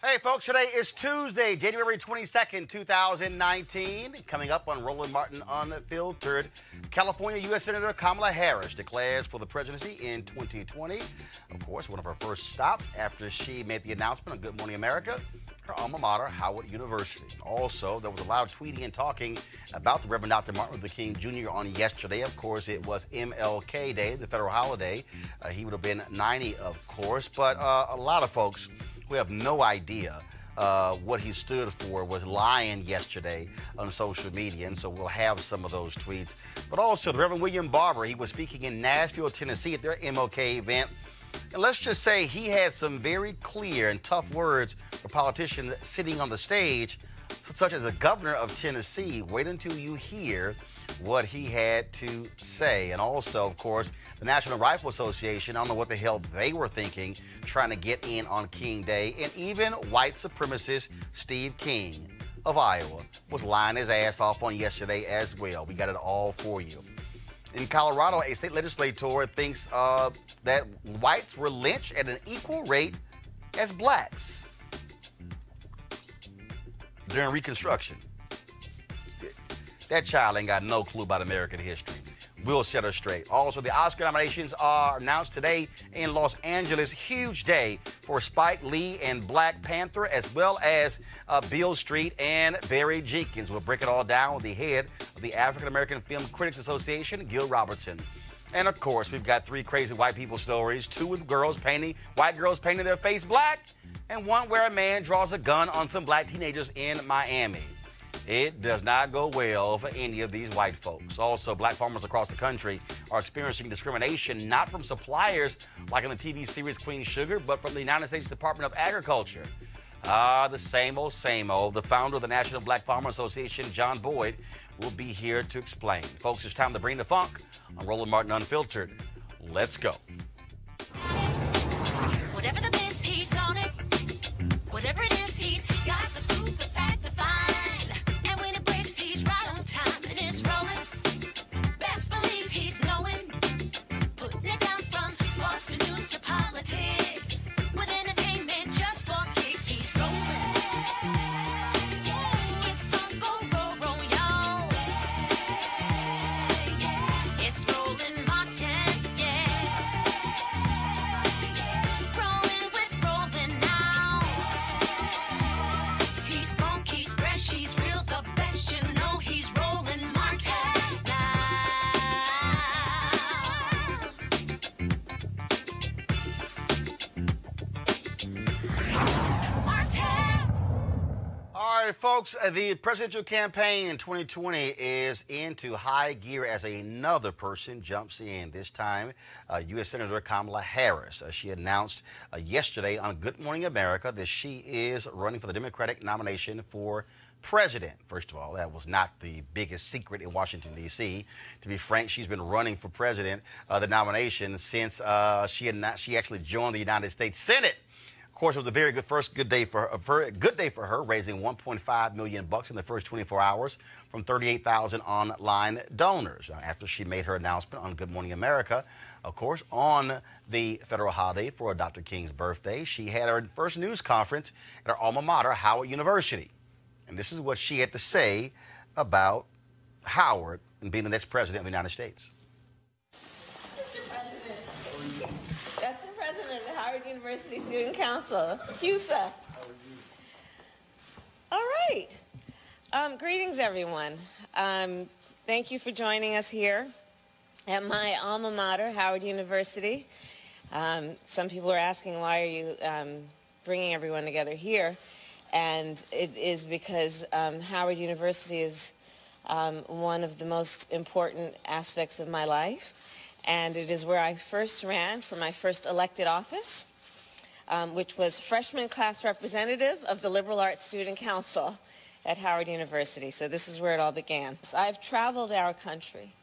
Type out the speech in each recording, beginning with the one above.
Hey, folks, today is Tuesday, January 22nd, 2019. Coming up on Roland Martin Unfiltered, California U.S. Senator Kamala Harris declares for the presidency in 2020. Of course, one of her first stops after she made the announcement on Good Morning America, her alma mater, Howard University. Also, there was a loud tweeting and talking about the Reverend Dr. Martin Luther King Jr. on yesterday. Of course, it was MLK Day, the federal holiday. He would have been 90, of course, but a lot of folks who have no idea what he stood for was lying yesterday on social media, and so we'll have some of those tweets. But also, the Reverend William Barber, he was speaking in Nashville, Tennessee at their MLK event. And let's just say he had some very clear and tough words for politicians sitting on the stage, such as the governor of Tennessee. Wait until you hear what he had to say. And also, of course, the National Rifle Association, I don't know what the hell they were thinking, trying to get in on King Day. And even white supremacist Steve King of Iowa was lying his ass off on yesterday as well. We got it all for you. In Colorado, a state legislator thinks that whites were lynched at an equal rate as blacks during Reconstruction. That child ain't got no clue about American history. We'll set her straight. Also, the Oscar nominations are announced today in Los Angeles. Huge day for Spike Lee and Black Panther, as well as Beale Street and Barry Jenkins. We'll break it all down with the head of the African American Film Critics Association, Gil Robertson. And of course, we've got three crazy white people stories, two with white girls painting their face black, and one where a man draws a gun on some black teenagers in Miami. It does not go well for any of these white folks. Also, black farmers across the country are experiencing discrimination, not from suppliers like in the TV series Queen Sugar, but from the United States Department of Agriculture. The same old, same old. The founder of the National Black Farmer Association, John Boyd, will be here to explain. Folks, it's time to bring the funk on Roland Martin Unfiltered. Let's go. Whatever the biz, he's on it. Whatever it is, he's got the scoop, the fact, the fine. And when it breaks, he's right on time and it's rolling. Best believe he's knowing. Putting it down from sports to news to politics. With entertainment just for kicks, he's rolling. It's on go, y'all. It's Roland Martin, rolling with Roland now. He's funky, he's fresh, he's real, the best, you know he's Roland Martin now. Martin. All right, folks, the presidential campaign in 2020 is into high gear as another person jumps in. This time, U.S. Senator Kamala Harris. She announced yesterday on Good Morning America that she is running for the Democratic nomination for president. First of all, that was not the biggest secret in Washington, D.C. To be frank, she's been running for president, the nomination, since she actually joined the United States Senate. Of course, it was a very good day for her, raising $1.5 million in the first 24 hours from 38,000 online donors. After she made her announcement on Good Morning America, of course, on the federal holiday for Dr. King's birthday, she had her first news conference at her alma mater, Howard University. And this is what she had to say about Howard and being the next president of the United States. Mr. President, that's the president of the Howard University Student Council, HUSA. All right. Greetings, everyone. Thank you for joining us here at my alma mater, Howard University. Some people are asking, why are you bringing everyone together here? And it is because Howard University is one of the most important aspects of my life. And it is where I first ran for my first elected office, which was freshman class representative of the Liberal Arts Student Council at Howard University. So this is where it all began. I've traveled our country,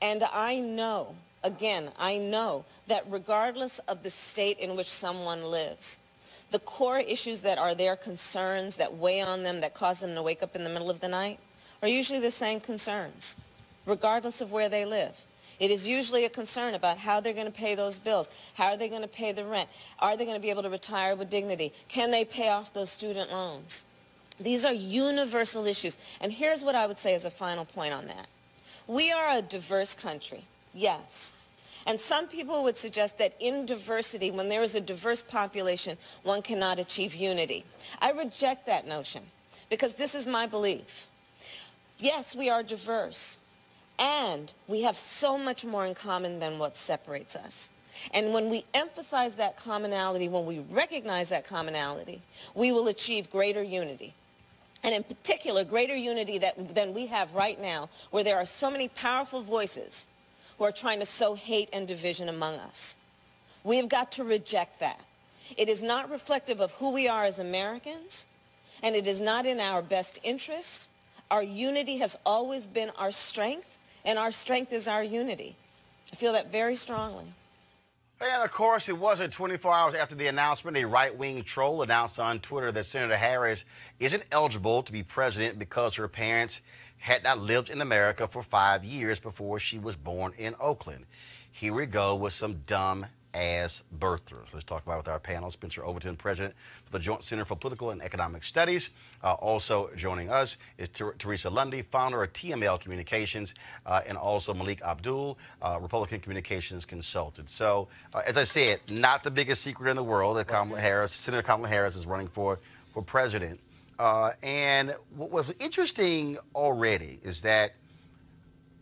and I know, again, I know that regardless of the state in which someone lives, the core issues that are their concerns, that weigh on them, that cause them to wake up in the middle of the night, are usually the same concerns, regardless of where they live. It is usually a concern about how they're going to pay those bills. How are they going to pay the rent? Are they going to be able to retire with dignity? Can they pay off those student loans? These are universal issues. And here's what I would say as a final point on that. We are a diverse country, yes. And some people would suggest that in diversity, when there is a diverse population, one cannot achieve unity. I reject that notion because this is my belief. Yes, we are diverse, and we have so much more in common than what separates us. And when we emphasize that commonality, when we recognize that commonality, we will achieve greater unity. And in particular, greater unity than we have right now, where there are so many powerful voices who are trying to sow hate and division among us. We have got to reject that. It is not reflective of who we are as Americans, and it is not in our best interest. Our unity has always been our strength, and our strength is our unity. I feel that very strongly. And, of course, it wasn't 24 hours after the announcement, a right-wing troll announced on Twitter that Senator Harris isn't eligible to be president because her parents had not lived in America for 5 years before she was born in Oakland. Here we go with some dumb-ass birthers. Let's talk about it with our panel. Spencer Overton, president for the Joint Center for Political and Economic Studies. Also joining us is Teresa Lundy, founder of TML Communications, and also Malik Abdul, Republican Communications Consultant. So, as I said, not the biggest secret in the world that Senator Kamala Harris is running for president. And what was interesting already is that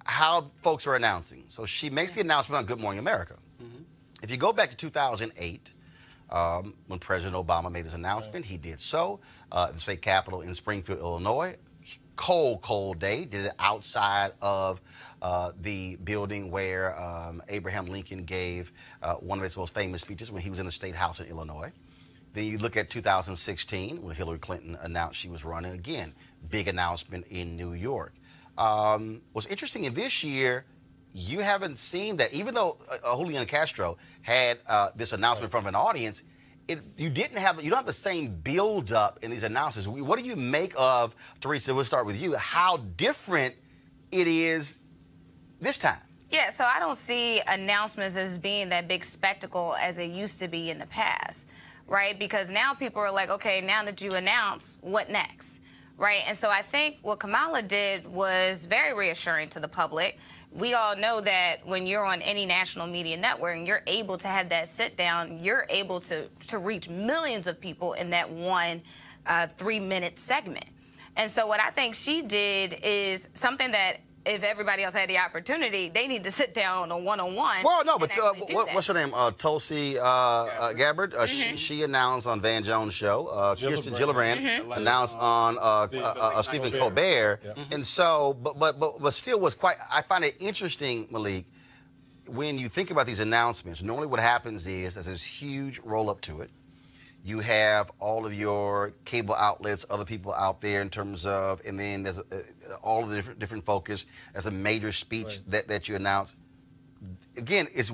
how folks are announcing. So she makes the announcement on Good Morning America. Mm-hmm. If you go back to 2008, when President Obama made his announcement, he did so. The state capitol in Springfield, Illinois. Cold day. Did it outside of the building where Abraham Lincoln gave one of his most famous speeches when he was in the State House in Illinois. Then you look at 2016 when Hillary Clinton announced she was running again. Big announcement in New York. What's interesting in this year, you haven't seen that. Even though Julian Castro had this announcement from an audience, you don't have the same build-up in these announcements. What do you make of, Teresa, we'll start with you, how different it is this time? Yeah, so I don't see announcements as being that big spectacle as they used to be in the past, right? Because now people are like, okay, now that you announce, what next? Right, and so I think what Kamala did was very reassuring to the public. We all know that when you're on any national media network and you're able to have that sit down, you're able to reach millions of people in that one 3-minute segment. And so what I think she did is something that if everybody else had the opportunity, they need to sit down on a one-on-one. Well, no, but what's her name? Tulsi Gabbard. She announced on Van Jones' show. Kirsten Gillibrand announced on Stephen Colbert. And so, but still was quite. I find it interesting, Malik, when you think about these announcements. Normally, what happens is there's this huge roll-up to it. You have all of your cable outlets, other people out there in terms of, and then there's all of the different focus as a major speech that you announce. Again, it's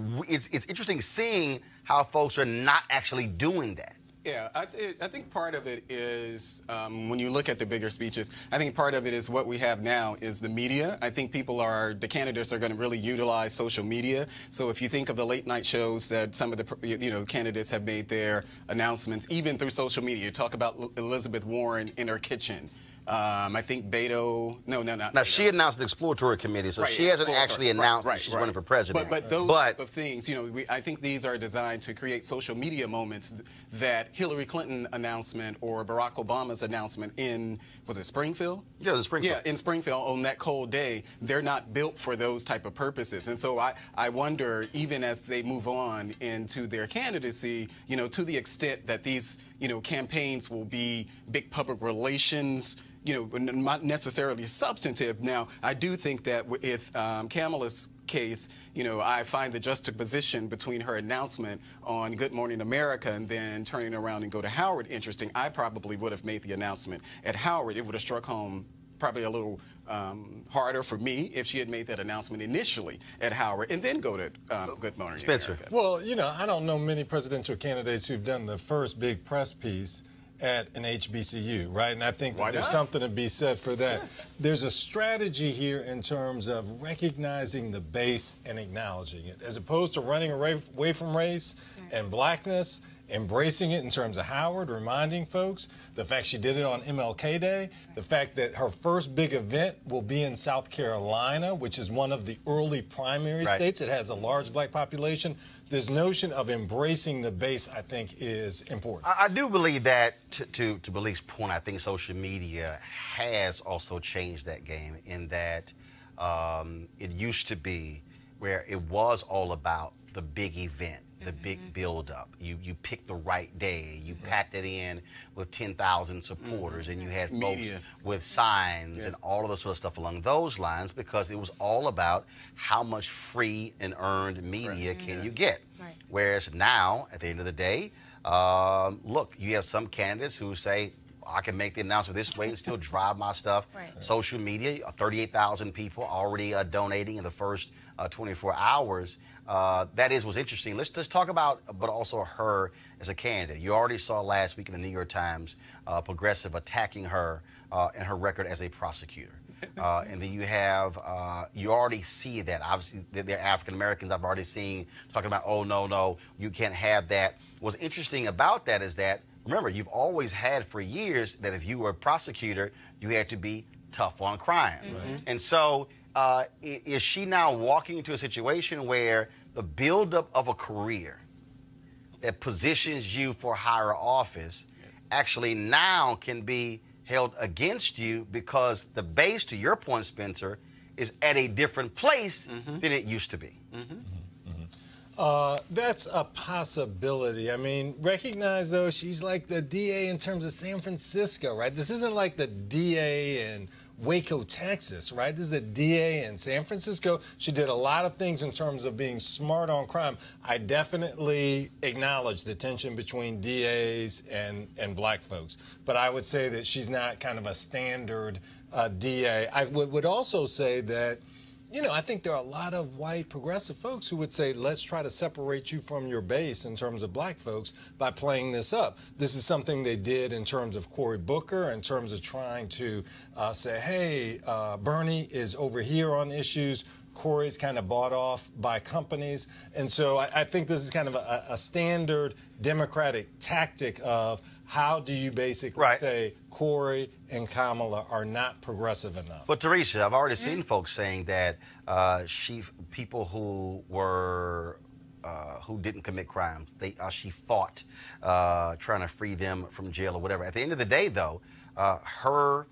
interesting seeing how folks are not actually doing that. Yeah, I think part of it is, when you look at the bigger speeches, I think part of it is what we have now is the media. I think the candidates are going to really utilize social media. So if you think of the late night shows that some of the, candidates have made their announcements, even through social media. You talk about Elizabeth Warren in her kitchen. I think Beto, no, not Now, Beto. she announced the exploratory committee, so she hasn't actually announced that she's running for president. But those type of things, I think these are designed to create social media moments that Hillary Clinton announcement or Barack Obama's announcement in, was it Springfield? Yeah, it was Springfield. Yeah, in Springfield on that cold day, they're not built for those type of purposes. And so I wonder, even as they move on into their candidacy, to the extent that these, campaigns will be big public relations, not necessarily substantive. Now, I do think that with Kamala's case, I find the juxtaposition between her announcement on Good Morning America and then turning around and go to Howard interesting. I probably would have made the announcement at Howard. It would have struck home probably a little harder for me if she had made that announcement initially at Howard and then go to Good Morning Spencer. America. Well, I don't know many presidential candidates who've done the first big press piece at an HBCU, right? And I think that Why there's not? something to be said for that. There's a strategy here in terms of recognizing the base and acknowledging it, as opposed to running away from race and blackness, embracing it in terms of Howard, reminding folks, the fact she did it on MLK Day, the fact that her first big event will be in South Carolina, which is one of the early primary states. It has a large black population. This notion of embracing the base, I think, is important. I do believe that, to Malik's point, I think social media has also changed that game in that it used to be where it was all about the big event, the big build-up. You picked the right day. You packed it in with 10,000 supporters, and you had folks with signs and all of the sort of stuff along those lines, because it was all about how much free and earned media can you get. Right. Whereas now, at the end of the day, look, you have some candidates who say, I can make the announcement this way and still drive my stuff. Right. Social media, 38,000 people already donating in the first 24 hours. That is what's interesting. Let's just talk about, but also her as a candidate. You already saw last week in the New York Times, Progressive attacking her and her record as a prosecutor. And then you have, you already see that. Obviously, they're African Americans. I've already seen talking about, oh, no, you can't have that. What's interesting about that is that, remember, you've always had for years that if you were a prosecutor, you had to be tough on crime. And so is she now walking into a situation where the buildup of a career that positions you for higher office actually now can be held against you because the base, to your point, Spencer, is at a different place than it used to be? That's a possibility. I mean, recognize, though, she's like the DA in terms of San Francisco, right? This isn't like the DA in Waco, Texas, right? This is the DA in San Francisco. She did a lot of things in terms of being smart on crime. I definitely acknowledge the tension between DAs and black folks, but I would say that she's not kind of a standard DA. I would also say that, you know, I think there are a lot of white progressive folks who would say, let's try to separate you from your base in terms of black folks by playing this up. This is something they did in terms of Cory Booker, in terms of trying to say, hey, Bernie is over here on issues. Cory's kind of bought off by companies. And so I think this is kind of a standard Democratic tactic of how do you basically say Cory and Kamala are not progressive enough? But Teresa, I've already seen folks saying that people who were who didn't commit crimes, she fought trying to free them from jail or whatever. At the end of the day, though, her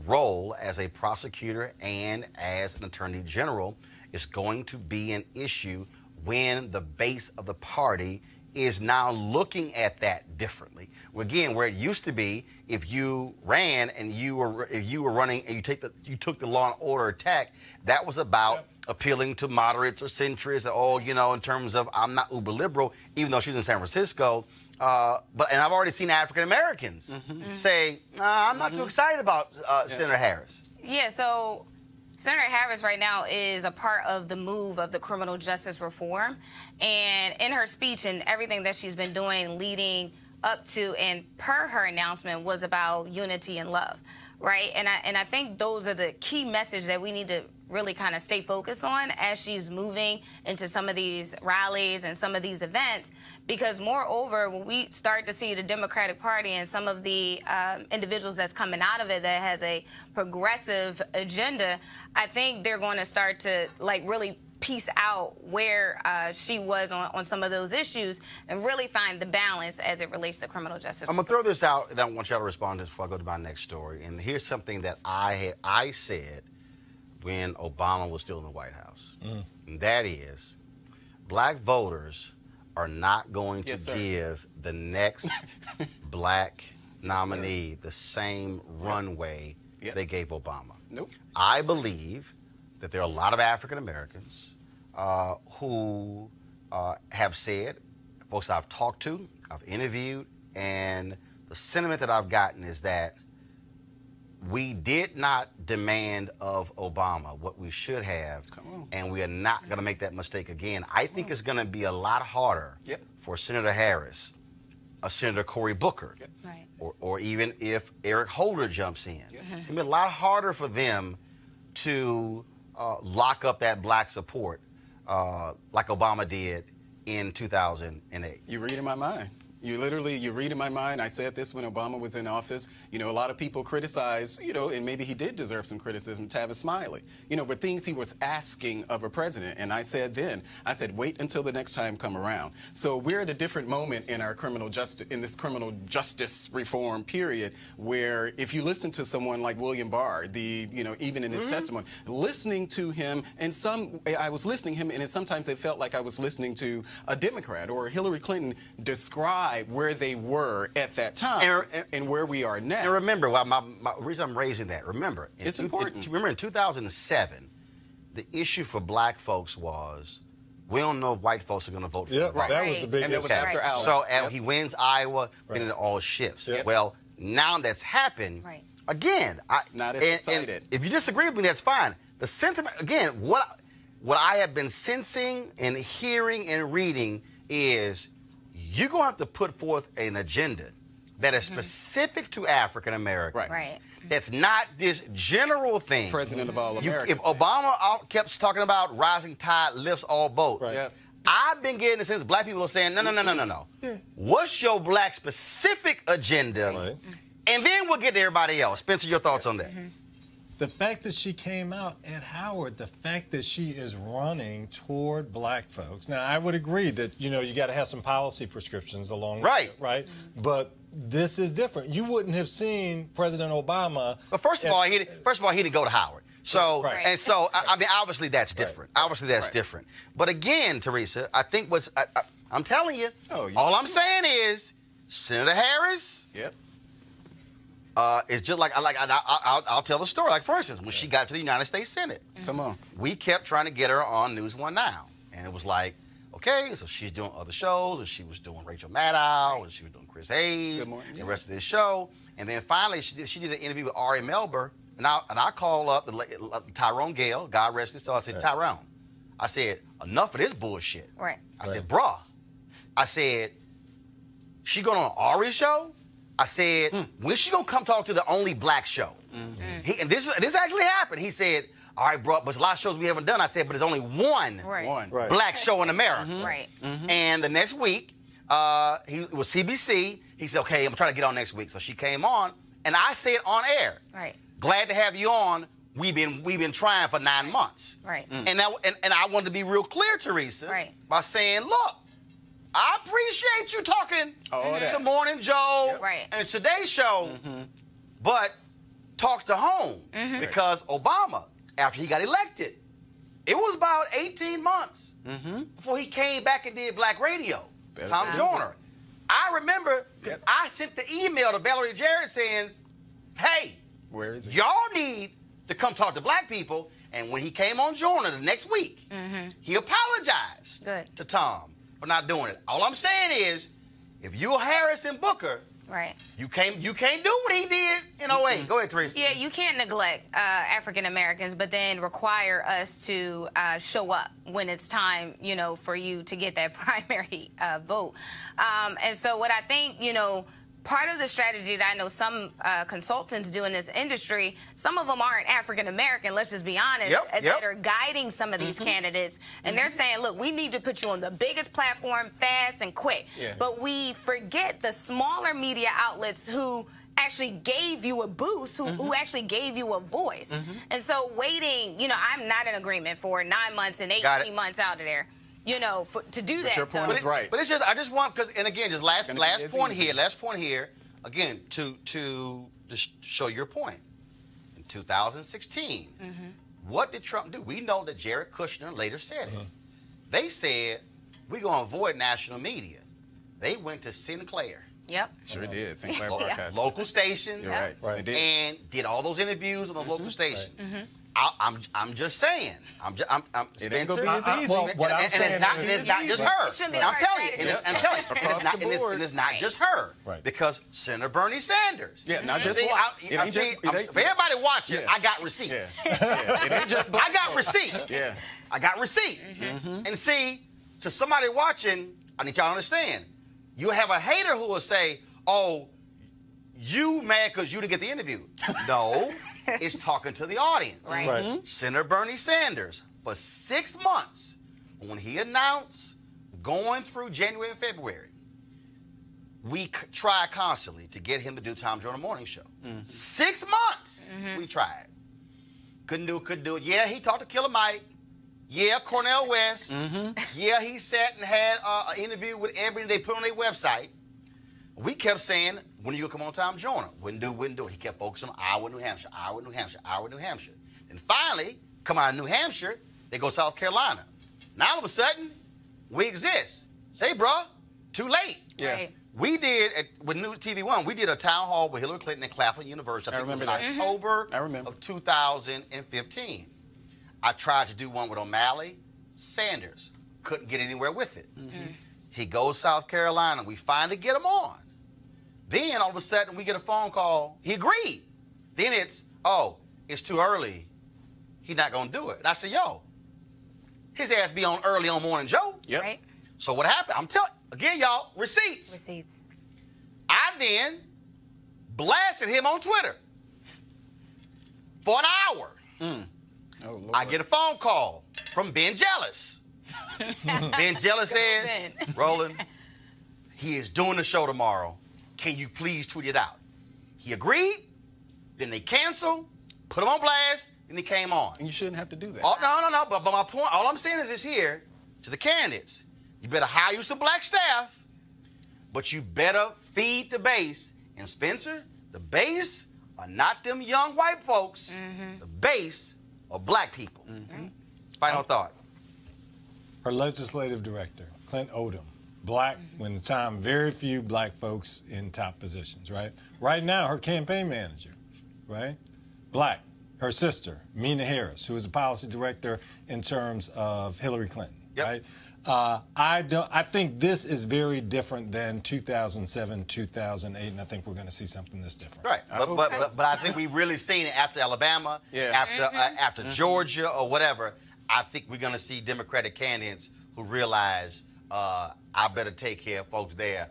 role as a prosecutor and as an attorney general is going to be an issue when the base of the party is now looking at that differently. Again, where it used to be, if you ran and you were running and you took the law and order attack, that was about appealing to moderates or centrists, or in terms of I'm not uber liberal, even though she's in San Francisco. And I've already seen African Americans say, I'm not too excited about Senator Harris. Yeah, so Senator Harris right now is a part of the move of the criminal justice reform. And in her speech and everything that she's been doing leading up to and per her announcement was about unity and love, right? And I think those are the key messages that we need to really kind of stay focused on as she's moving into some of these rallies and some of these events, because moreover, when we start to see the Democratic Party and some of the individuals that's coming out of it that has a progressive agenda, I think they're going to start to really piece out where she was on some of those issues and really find the balance as it relates to criminal justice. I'm going to throw this out, and I want y'all to respond to this before I go to my next story. And here's something that I said when Obama was still in the White House. And that is, black voters are not going to give the next black nominee the same runway they gave Obama. Nope. I believe that there are a lot of African Americans who have said, folks I've talked to, I've interviewed, and the sentiment that I've gotten is that we did not demand of Obama what we should have, and we are not going to make that mistake again. I think it's going to be a lot harder for Senator Harris a Senator Cory Booker, Right. or even if Eric Holder jumps in. It's going to be a lot harder for them to lock up that black support like Obama did in 2008. You're reading my mind. You're reading my mind. I said this when Obama was in office. You know, a lot of people criticize, you know, and maybe he did deserve some criticism, Tavis Smiley, you know, but things he was asking of a president. And I said then, wait until the next time come around. So we're at a different moment in our criminal justice reform period, where if you listen to someone like William Barr, even in his testimony, listening to him, and I was listening to him, and sometimes it felt like I was listening to a Democrat or Hillary Clinton describe where they were at that time and where we are now. And remember, my reason I'm raising that, remember, it's important. Remember in 2007, the issue for black folks was, we don't know if white folks are going to vote for him. That was the biggest. And that was after Iowa. So he wins Iowa, then it all shifts. Yep. Well, now that's happened, again, not as excited. And if you disagree with me, that's fine. The sentiment, again, what I have been sensing and hearing and reading is, you're going to have to put forth an agenda that is specific to African Americans. Right. That's not this general thing. President of all Americans. If Obama kept talking about rising tide lifts all boats, Yep. I've been getting the sense black people are saying, no. What's your black specific agenda? Right. And then we'll get to everybody else. Spencer, your thoughts on that? The fact that she came out at Howard, the fact that she is running toward black folks. Now, I would agree that, you got to have some policy prescriptions along with it, right? But this is different. You wouldn't have seen President Obama. But first of all, he didn't go to Howard. So, and so, I mean, obviously that's different. Obviously that's different. But again, Teresa, I think I'm telling you, all I'm saying is, Senator Harris. Yep. It's just like I'll tell the story. Like, for instance, when she got to the United States Senate, come on, we kept trying to get her on News One Now, and it was like, okay, so she's doing other shows, and she was doing Rachel Maddow, and she was doing Chris Hayes, the rest of this show, and then finally she did an interview with Ari Melber, and I called up Tyrone Gale, God rest his soul. I said, Tyrone, I said, enough of this bullshit. Right. I said, bruh, I said, she going on Ari's show? I said, when's she gonna come talk to the only black show? And this actually happened. He said, all right, bro, but there's a lot of shows we haven't done. I said, but there's only one black show in America. Right. And the next week, it was CBC. He said, okay, I'm trying to get on next week. So she came on, and I said on air, glad to have you on. We've been trying for 9 months. Right. And I wanted to be real clear, Teresa, by saying, look, I appreciate you talking to Morning Joe and Today's Show, but talk to home. Because Obama, after he got elected, it was about 18 months before he came back and did black radio. Tom Joyner. I remember because I sent the email to Valerie Jarrett saying, hey, where is it? Y'all need to come talk to black people. And when he came on Joyner the next week, he apologized to Tom for not doing it. All I'm saying is, if you're Harris and Booker, you can't do what he did in 08. Go ahead, Teresa. Yeah, you can't neglect African Americans, but then require us to show up when it's time, for you to get that primary vote. And so what I think, part of the strategy that I know some consultants do in this industry, some of them aren't African American, let's just be honest, that are guiding some of these candidates. And they're saying, look, we need to put you on the biggest platform fast and quick. But we forget the smaller media outlets who actually gave you a boost, who actually gave you a voice. And so waiting, I'm not in agreement for 9 months and 18 months out of there. To do that. Your point is right. But it's just, I just want, because, and again, just last point here, again, to show your point. In 2016, what did Trump do? We know that Jared Kushner later said it. They said, we're going to avoid national media. They went to Sinclair. Yep. Sure did. Sinclair Broadcasting. Local stations. You're right. And did all those interviews on those local stations. I'm just saying. It ain't gonna be as easy. It's not just her. I'm telling you. It's not just her. Because Senator Bernie Sanders. Yeah, not just for everybody watching, I got receipts. It ain't just. I got receipts. Yeah. I got receipts. And see, to somebody watching, I need y'all to understand. You have a hater who will say, oh, you mad because you didn't get the interview. No, it's talking to the audience. Right. Senator Bernie Sanders, for 6 months, when he announced going through January and February, we tried constantly to get him to do Tom Joyner Morning Show. 6 months we tried. Couldn't do it. Yeah, he talked to Killer Mike. Yeah, Cornel West. Yeah, he sat and had an interview with everybody they put on their website. We kept saying, when are you going to come on Tom Joyner? Wouldn't do it. He kept focusing on Iowa, New Hampshire, Iowa, New Hampshire, Iowa, New Hampshire. And finally, come out of New Hampshire, they go South Carolina. Now all of a sudden, we exist. Say, bruh, too late. Yeah. Right. We did, with New TV One, we did a town hall with Hillary Clinton at Claflin University. I think remember it was in October of 2015. I tried to do one with O'Malley, Sanders. Couldn't get anywhere with it. He goes South Carolina. We finally get him on. Then all of a sudden we get a phone call. He agreed. Then it's too early. He's not going to do it. And I said, yo, his ass be on early on Morning Joe. Yep. Right. So what happened? I'm telling, again, y'all, receipts. I then blasted him on Twitter for an hour. Oh, Lord. I get a phone call from Ben Jealous. Ben Jealous said, Roland, he is doing the show tomorrow. Can you please tweet it out? He agreed. Then they canceled, put him on blast, and he came on. And you shouldn't have to do that. No. But my point, all I'm saying is this here to the candidates. You better hire you some black staff, but you better feed the base. And Spencer, the base are not them young white folks. The base are black people. Final thought. Her legislative director, Clint Odom, black, when the time very few black folks in top positions, right? Right now, her campaign manager, right? Black. Her sister, Mina Harris, who is a policy director in terms of Hillary Clinton, right? I think this is very different than 2007, 2008, and I think we're going to see something that's different. Right, but I think we've really seen it after Alabama, after Georgia or whatever. I think we're going to see Democratic candidates who realize I better take care of folks there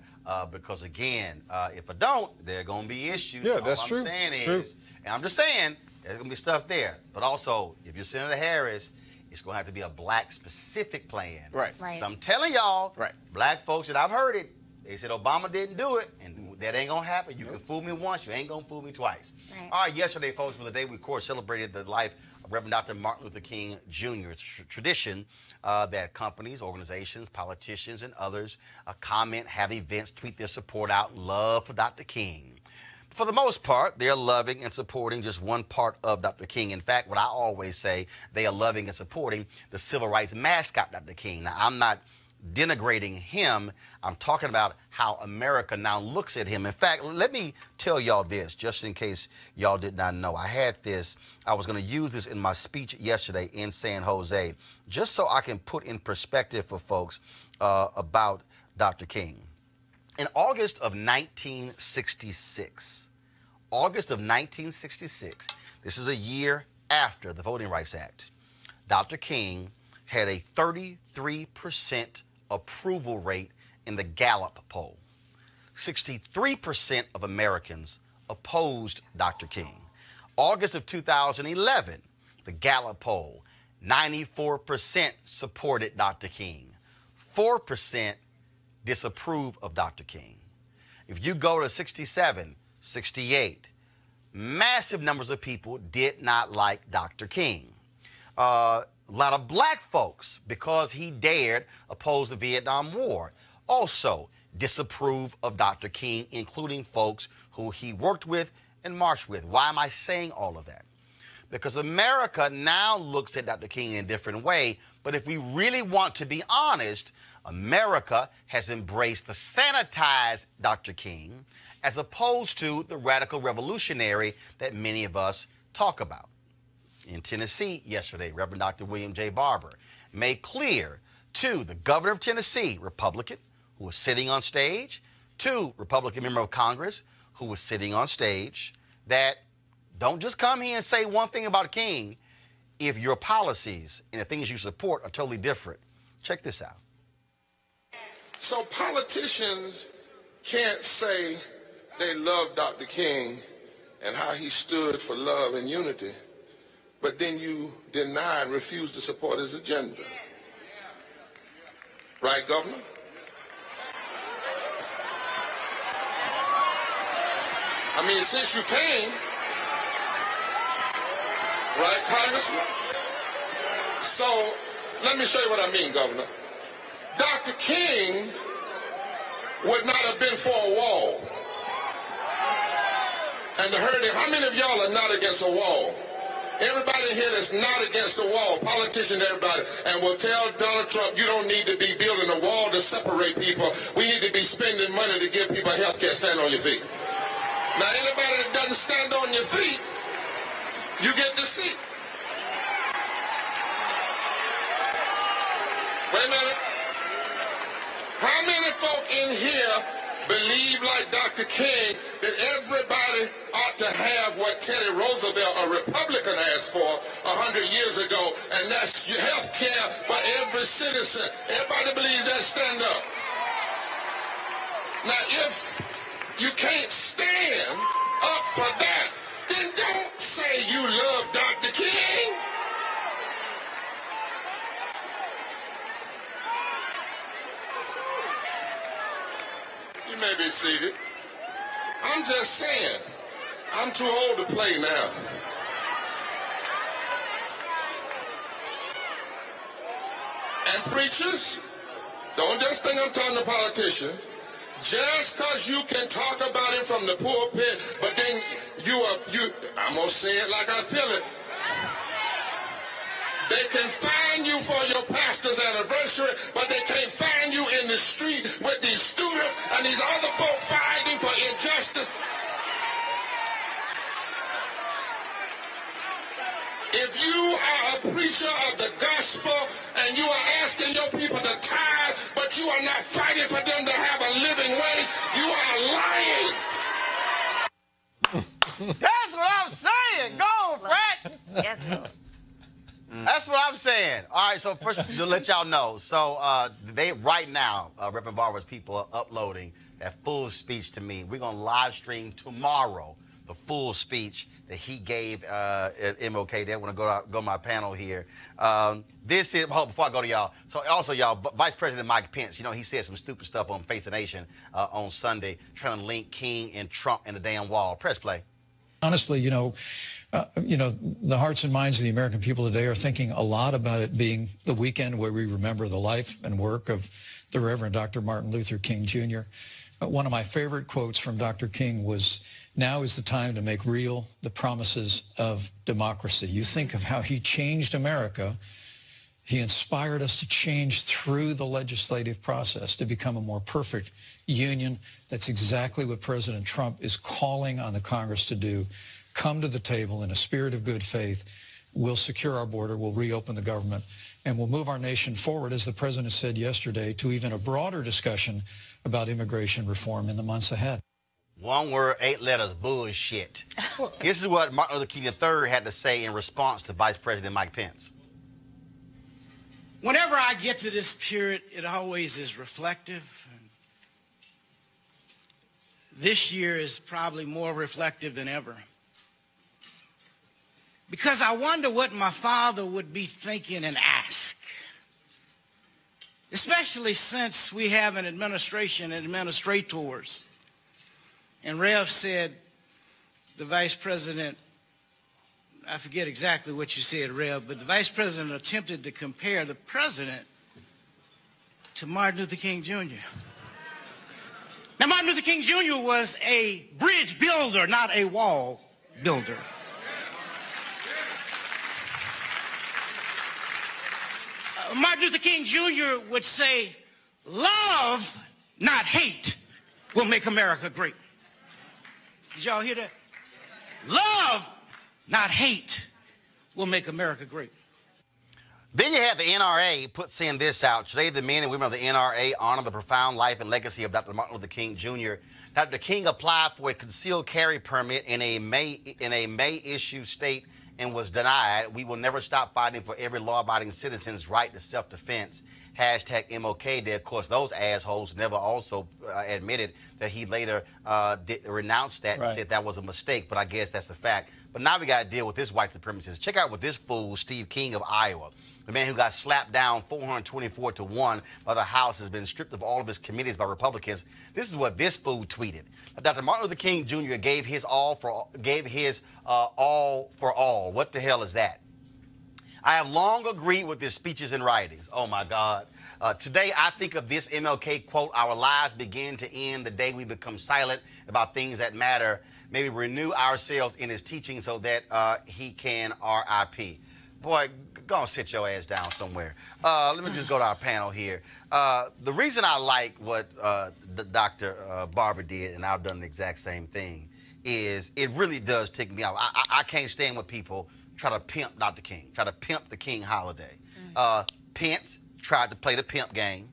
because, again, if I don't, there are going to be issues. Yeah, that's true. All I'm saying is, and I'm just saying, there's going to be stuff there. But also, if you're Senator Harris, it's going to have to be a black-specific plan. Right. So I'm telling y'all, right, black folks, and I've heard it, they said Obama didn't do it, and that ain't going to happen. You can fool me once, you ain't going to fool me twice. Right. All right, yesterday, folks, was the day we, of course, celebrated the life of Reverend Dr. Martin Luther King Jr. It's a tradition that companies, organizations, politicians, and others comment, have events, tweet their support out, love for Dr. King. For the most part, they're loving and supporting just one part of Dr. King. In fact, what I always say, they are loving and supporting the civil rights mascot, Dr. King. Now, I'm not denigrating him. I'm talking about how America now looks at him. In fact, let me tell y'all this, just in case y'all did not know. I was going to use this in my speech yesterday in San Jose, just so I can put in perspective for folks about Dr. King. In August of 1966, this is a year after the Voting Rights Act, Dr. King had a 33% approval rate in the Gallup poll. 63% of Americans opposed Dr. King. August of 2011, the Gallup poll, 94% supported Dr. King. 4% disapproved of Dr. King. If you go to 67, 68, massive numbers of people did not like Dr. King. A lot of black folks, because he dared oppose the Vietnam War, also disapprove of Dr. King, including folks who he worked with and marched with. Why am I saying all of that? Because America now looks at Dr. King in a different way, but if we really want to be honest, America has embraced the sanitized Dr. King as opposed to the radical revolutionary that many of us talk about. In Tennessee yesterday, Reverend Dr. William J. Barber made clear to the governor of Tennessee, Republican, who was sitting on stage, to Republican member of Congress, who was sitting on stage, that don't just come here and say one thing about a king if your policies and the things you support are totally different. Check this out. So politicians can't say they love Dr. King and how he stood for love and unity, but then you deny and refuse to support his agenda. Right, Governor? I mean, since you came, right, Congressman? So, let me show you what I mean, Governor. Dr. King would not have been for a wall. And the hurting, how many of y'all are not against a wall? Everybody here that's not against the wall, politicians, everybody, and will tell Donald Trump, you don't need to be building a wall to separate people. We need to be spending money to give people health care. Stand on your feet. Now, anybody that doesn't stand on your feet, you get the seat. Wait a minute. How many folk in here believe, like Dr. King, that everybody ought to have what Teddy Roosevelt, a Republican, asked for 100 years ago, and that's health care for every citizen? Everybody believes that. Stand up. Now, if you can't stand up for that, then don't say you love Dr. King. You may be seated. I'm just saying, I'm too old to play now. And preachers, don't just think I'm talking to politicians. Just because you can talk about it from the pulpit, but then I'm going to say it like I feel it. They can find you for your pastor's anniversary, but they can't find you in the street with these students and these other folk fighting for injustice. If you are a preacher of the gospel and you are asking your people to tithe, but you are not fighting for them to have a living wage, you are lying. That's what I'm saying. Go, Fred. Yes, Lord. That's what I'm saying. All right, so first, to let y'all know, so they right now, Reverend Barber's people are uploading that full speech to me. We're going to live stream tomorrow the full speech that he gave at MLK. They want to go to my panel here. This is, before I go to y'all, so also, y'all, Vice President Mike Pence, you know, he said some stupid stuff on Face the Nation on Sunday, trying to link King and Trump and the damn wall. Press play. Honestly, the hearts and minds of the American people today are thinking a lot about it being the weekend where we remember the life and work of the Reverend Dr. Martin Luther King Jr. One of my favorite quotes from Dr. King was, "Now is the time to make real the promises of democracy." You think of how he changed America. He inspired us to change through the legislative process to become a more perfect union. That's exactly what President Trump is calling on the Congress to do. Come to the table in a spirit of good faith. We'll secure our border. We'll reopen the government. And we'll move our nation forward, as the President said yesterday, to even a broader discussion about immigration reform in the months ahead. One word, 8 letters, bullshit. This is what Martin Luther King III had to say in response to Vice President Mike Pence. Whenever I get to this period, it always is reflective. This year is probably more reflective than ever. Because I wonder what my father would be thinking and ask. Especially since we have an administration and administrators. And Rev said, the Vice President, I forget exactly what you said, Rev, but the Vice President attempted to compare the President to Martin Luther King Jr. Now, Martin Luther King Jr. was a bridge builder, not a wall builder. Martin Luther King Jr. would say, love, not hate, will make America great. Did y'all hear that? Love, not hate, will make America great. Then you have the NRA saying this out. Today, the men and women of the NRA honor the profound life and legacy of Dr. Martin Luther King Jr. Dr. King applied for a concealed carry permit in a May issue state and was denied. We will never stop fighting for every law-abiding citizen's right to self-defense. hashtag MLK Day. Of course, those assholes never also admitted that he later renounced that and said that was a mistake, but I guess that's a fact. But now we got to deal with this white supremacist. Check out what this fool, Steve King of Iowa, the man who got slapped down 424-1 by the House, has been stripped of all of his committees by Republicans. This is what this fool tweeted. Dr. Martin Luther King Jr. gave his all for all. What the hell is that? I have long agreed with his speeches and writings. Oh, my God. Today, I think of this MLK quote, "Our lives begin to end the day we become silent about things that matter. Maybe renew ourselves in his teaching so that he can RIP." Boy, go and sit your ass down somewhere. Let me just go to our panel here. The reason I like what Dr. Barber did, and I've done the exact same thing, is it really does tick me off. I can't stand when people try to pimp Dr. King, try to pimp the King holiday. Pence tried to play the pimp game.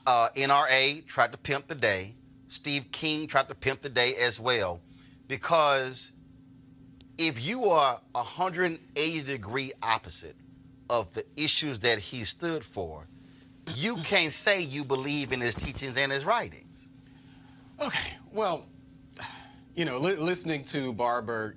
NRA tried to pimp the day. Steve King tried to pimp the day as well. Because if you are 180-degree opposite of the issues that he stood for, you can't say you believe in his teachings and his writings. Okay, well, listening to Barber,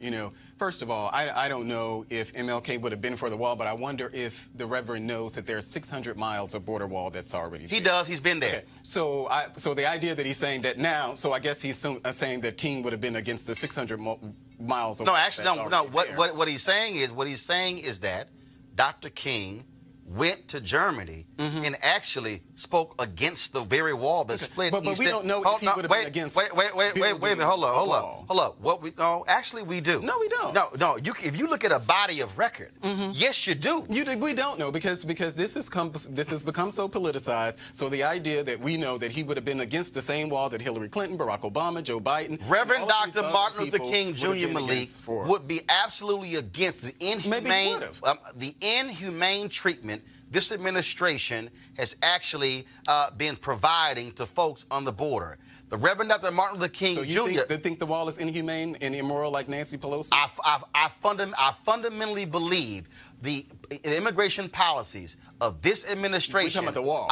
first of all, I don't know if MLK would have been for the wall, but I wonder if the Reverend knows that there's 600 miles of border wall that's already there. He does. He's been there. Okay. So the idea that he's saying that now, so I guess he's saying that King would have been against the 600 miles of No, actually, no. What he's saying is that Dr. King went to Germany and actually spoke against the very wall that split. But we don't know if he would have been against. Wait a minute. Hold up. Actually, we do. No, we don't. No. If you look at a body of record, yes, you do. We don't know because this has become so politicized. So the idea that we know that he would have been against the same wall that Hillary Clinton, Barack Obama, Joe Biden, Reverend Dr. Martin Luther King Jr. Malik would be absolutely against the inhumane treatment this administration has actually been providing to folks on the border. The Reverend Dr. Martin Luther King Jr. So you think the wall is inhumane and immoral like Nancy Pelosi? I fundamentally believe the immigration policies of this administration. We're talking about the wall.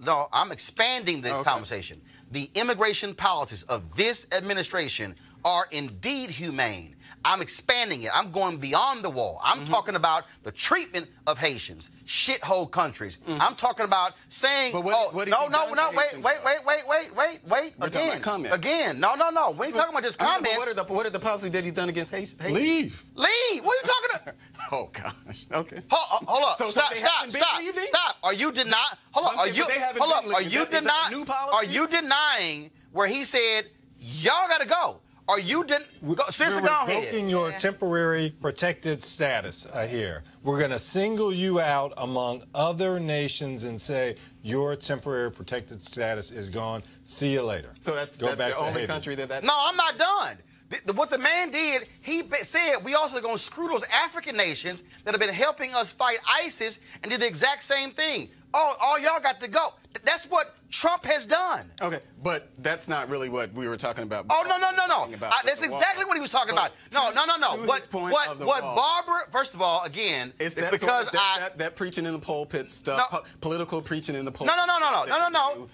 No. I'm expanding the conversation. The immigration policies of this administration are indeed humane. I'm expanding it. I'm going beyond the wall. I'm talking about the treatment of Haitians, shithole countries. I'm talking about saying, wait. We're talking about just comments. What are the policies that he's done against Haitians? Leave. What are you talking about? Oh gosh. Okay. Hold up. Stop. Are you denying? Are you denying where he said y'all got to go? Are you We're revoking your temporary protected status here. We're going to single you out among other nations and say your temporary protected status is gone. See you later. So that's the only country that's... No, I'm not done. What the man did, he said we also going to screw those African nations that have been helping us fight ISIS and did the exact same thing. All y'all got to go. That's what Trump has done. Okay, but that's not really what we were talking about. Oh, no. That's exactly what he was talking about. No. What Barber, first of all, again, it's because that preaching in the pulpit stuff, political preaching in the pulpit.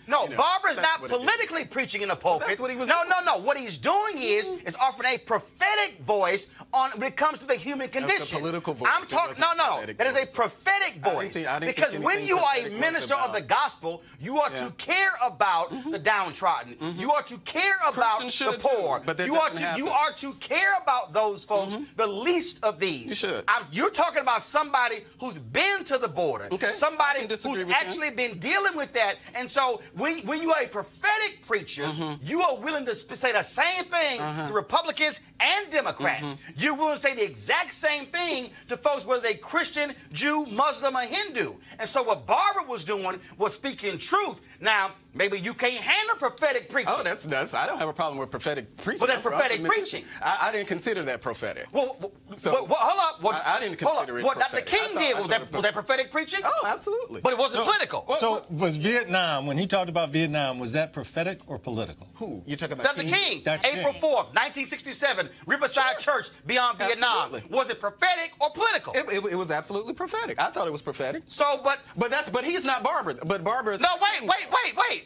No. Barber's not politically preaching in the pulpit. That's what he was doing. No. What he's doing is offering a prophetic voice when it comes to the human condition. That's a political voice. I'm talking. No. That is a prophetic voice. Because when you are a minister of the gospel, you are to care about the downtrodden. You are to care about the poor. But you are to care about those folks, the least of these. You should. You're talking about somebody who's been to the border, somebody who's actually been dealing with that. And so when you are a prophetic preacher, you are willing to say the same thing to Republicans and Democrats. You're willing to say the exact same thing to folks, whether they're Christian, Jew, Muslim, or Hindu. And so what Barber was doing was speaking truth. Now, maybe you can't handle prophetic preaching. Oh, that's I don't have a problem with prophetic preaching. But that's prophetic preaching. I didn't consider that prophetic. Well, hold up. I didn't consider it what Dr. prophetic. King did, was that prophetic preaching? Oh, absolutely. But it wasn't political. So was Vietnam, when he talked about Vietnam, was that prophetic or political? Who? You're talking about Dr. King, Dr. April King. 4th, 1967, Riverside Church beyond Vietnam. Absolutely. Was it prophetic or political? It was absolutely prophetic. I thought it was prophetic. So, But he's not Barber. But Barber is. No, wait.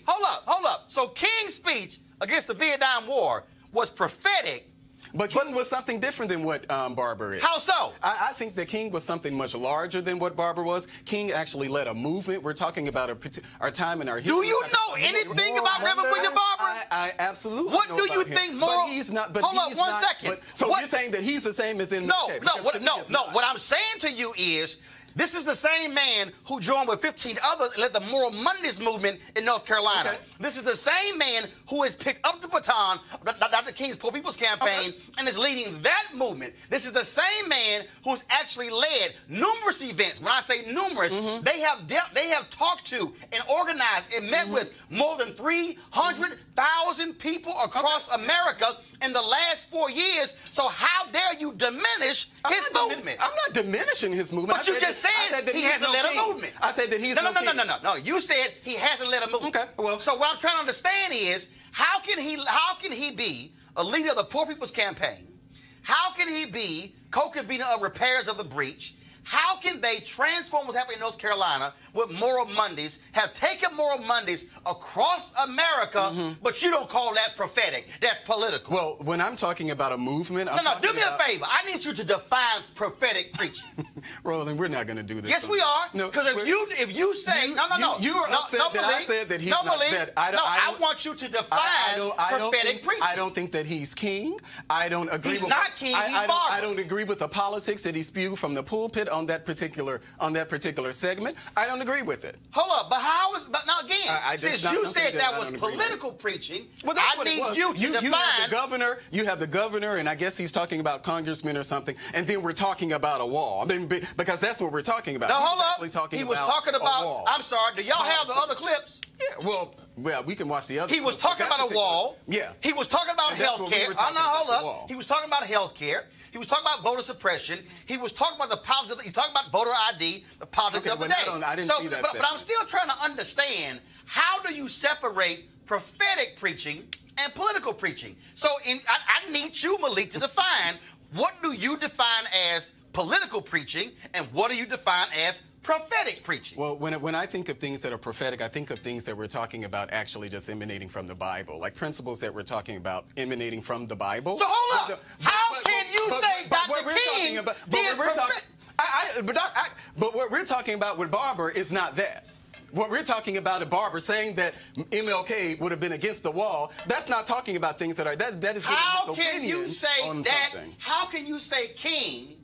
Hold up. So King's speech against the Vietnam War was prophetic. But King was something different than what Barber is. How so? I think that King was something much larger than what Barber was. King actually led a movement. We're talking about our time in our history. Do you know anything about Reverend William Barber? I absolutely What know do about you him. think moral... But he's not... But hold he's up one not, second. But, so you're saying that he's the same as in... No. not. What I'm saying to you is... This is the same man who joined with 15 others and led the Moral Mondays movement in North Carolina. Okay. This is the same man who has picked up the baton of Dr. King's Poor People's Campaign and is leading that movement. This is the same man who's actually led numerous events. When I say numerous, they have talked to and organized and met with more than 300,000 people across America in the last 4 years. So how dare you diminish his movement? I'm not diminishing his movement. But you just said he hasn't led a movement. I said that he's no. You said he hasn't led a movement. Okay, well. So what I'm trying to understand is how can he be a leader of the Poor People's Campaign? How can he be co-convener of repairs of the breach? How can they transform what's happening in North Carolina with Moral Mondays, have taken Moral Mondays across America, but you don't call that prophetic? That's political. Well, when I'm talking about a movement, do me a favor. I need you to define prophetic preaching. Roland, we're not going to do this. Yes, we are. Because if you say no, you are upset that I said that he's not. I want you to define prophetic preaching. I don't think that he's king. I don't agree. He's not king. He's Barber. I don't agree with the politics that he spewed from the pulpit on that particular segment. I don't agree with it. Hold up, but now again, since you said that was political preaching, well, that's I what need it was. you to define. You have the governor, and I guess he's talking about congressmen or something, and then we're talking about a wall. I mean, because that's what we're talking about. No, hold up. He was talking about. A wall. I'm sorry. Do y'all have the other clips? Yeah. Well, we can watch the other. He was talking about a wall. Yeah. He was talking about health care. Hold up. He was talking about health care. He was talking about voter suppression. He was talking about the politics. He talked about voter ID, the politics of the day. I didn't see that. But I'm still trying to understand, how do you separate prophetic preaching and political preaching? So I need you, Malik, to define, what do you define as political preaching and what do you define as prophetic preaching? Well, when I think of things that are prophetic, I think of things that we're talking about actually just emanating from the Bible, like principles that we're talking about emanating from the Bible. So hold up. How can you say Dr. King did prophetic? But what we're talking about with Barber is not that. What we're talking about at Barber saying that MLK would have been against the wall, that's not talking about things that are that is. How can you say that? How can you say King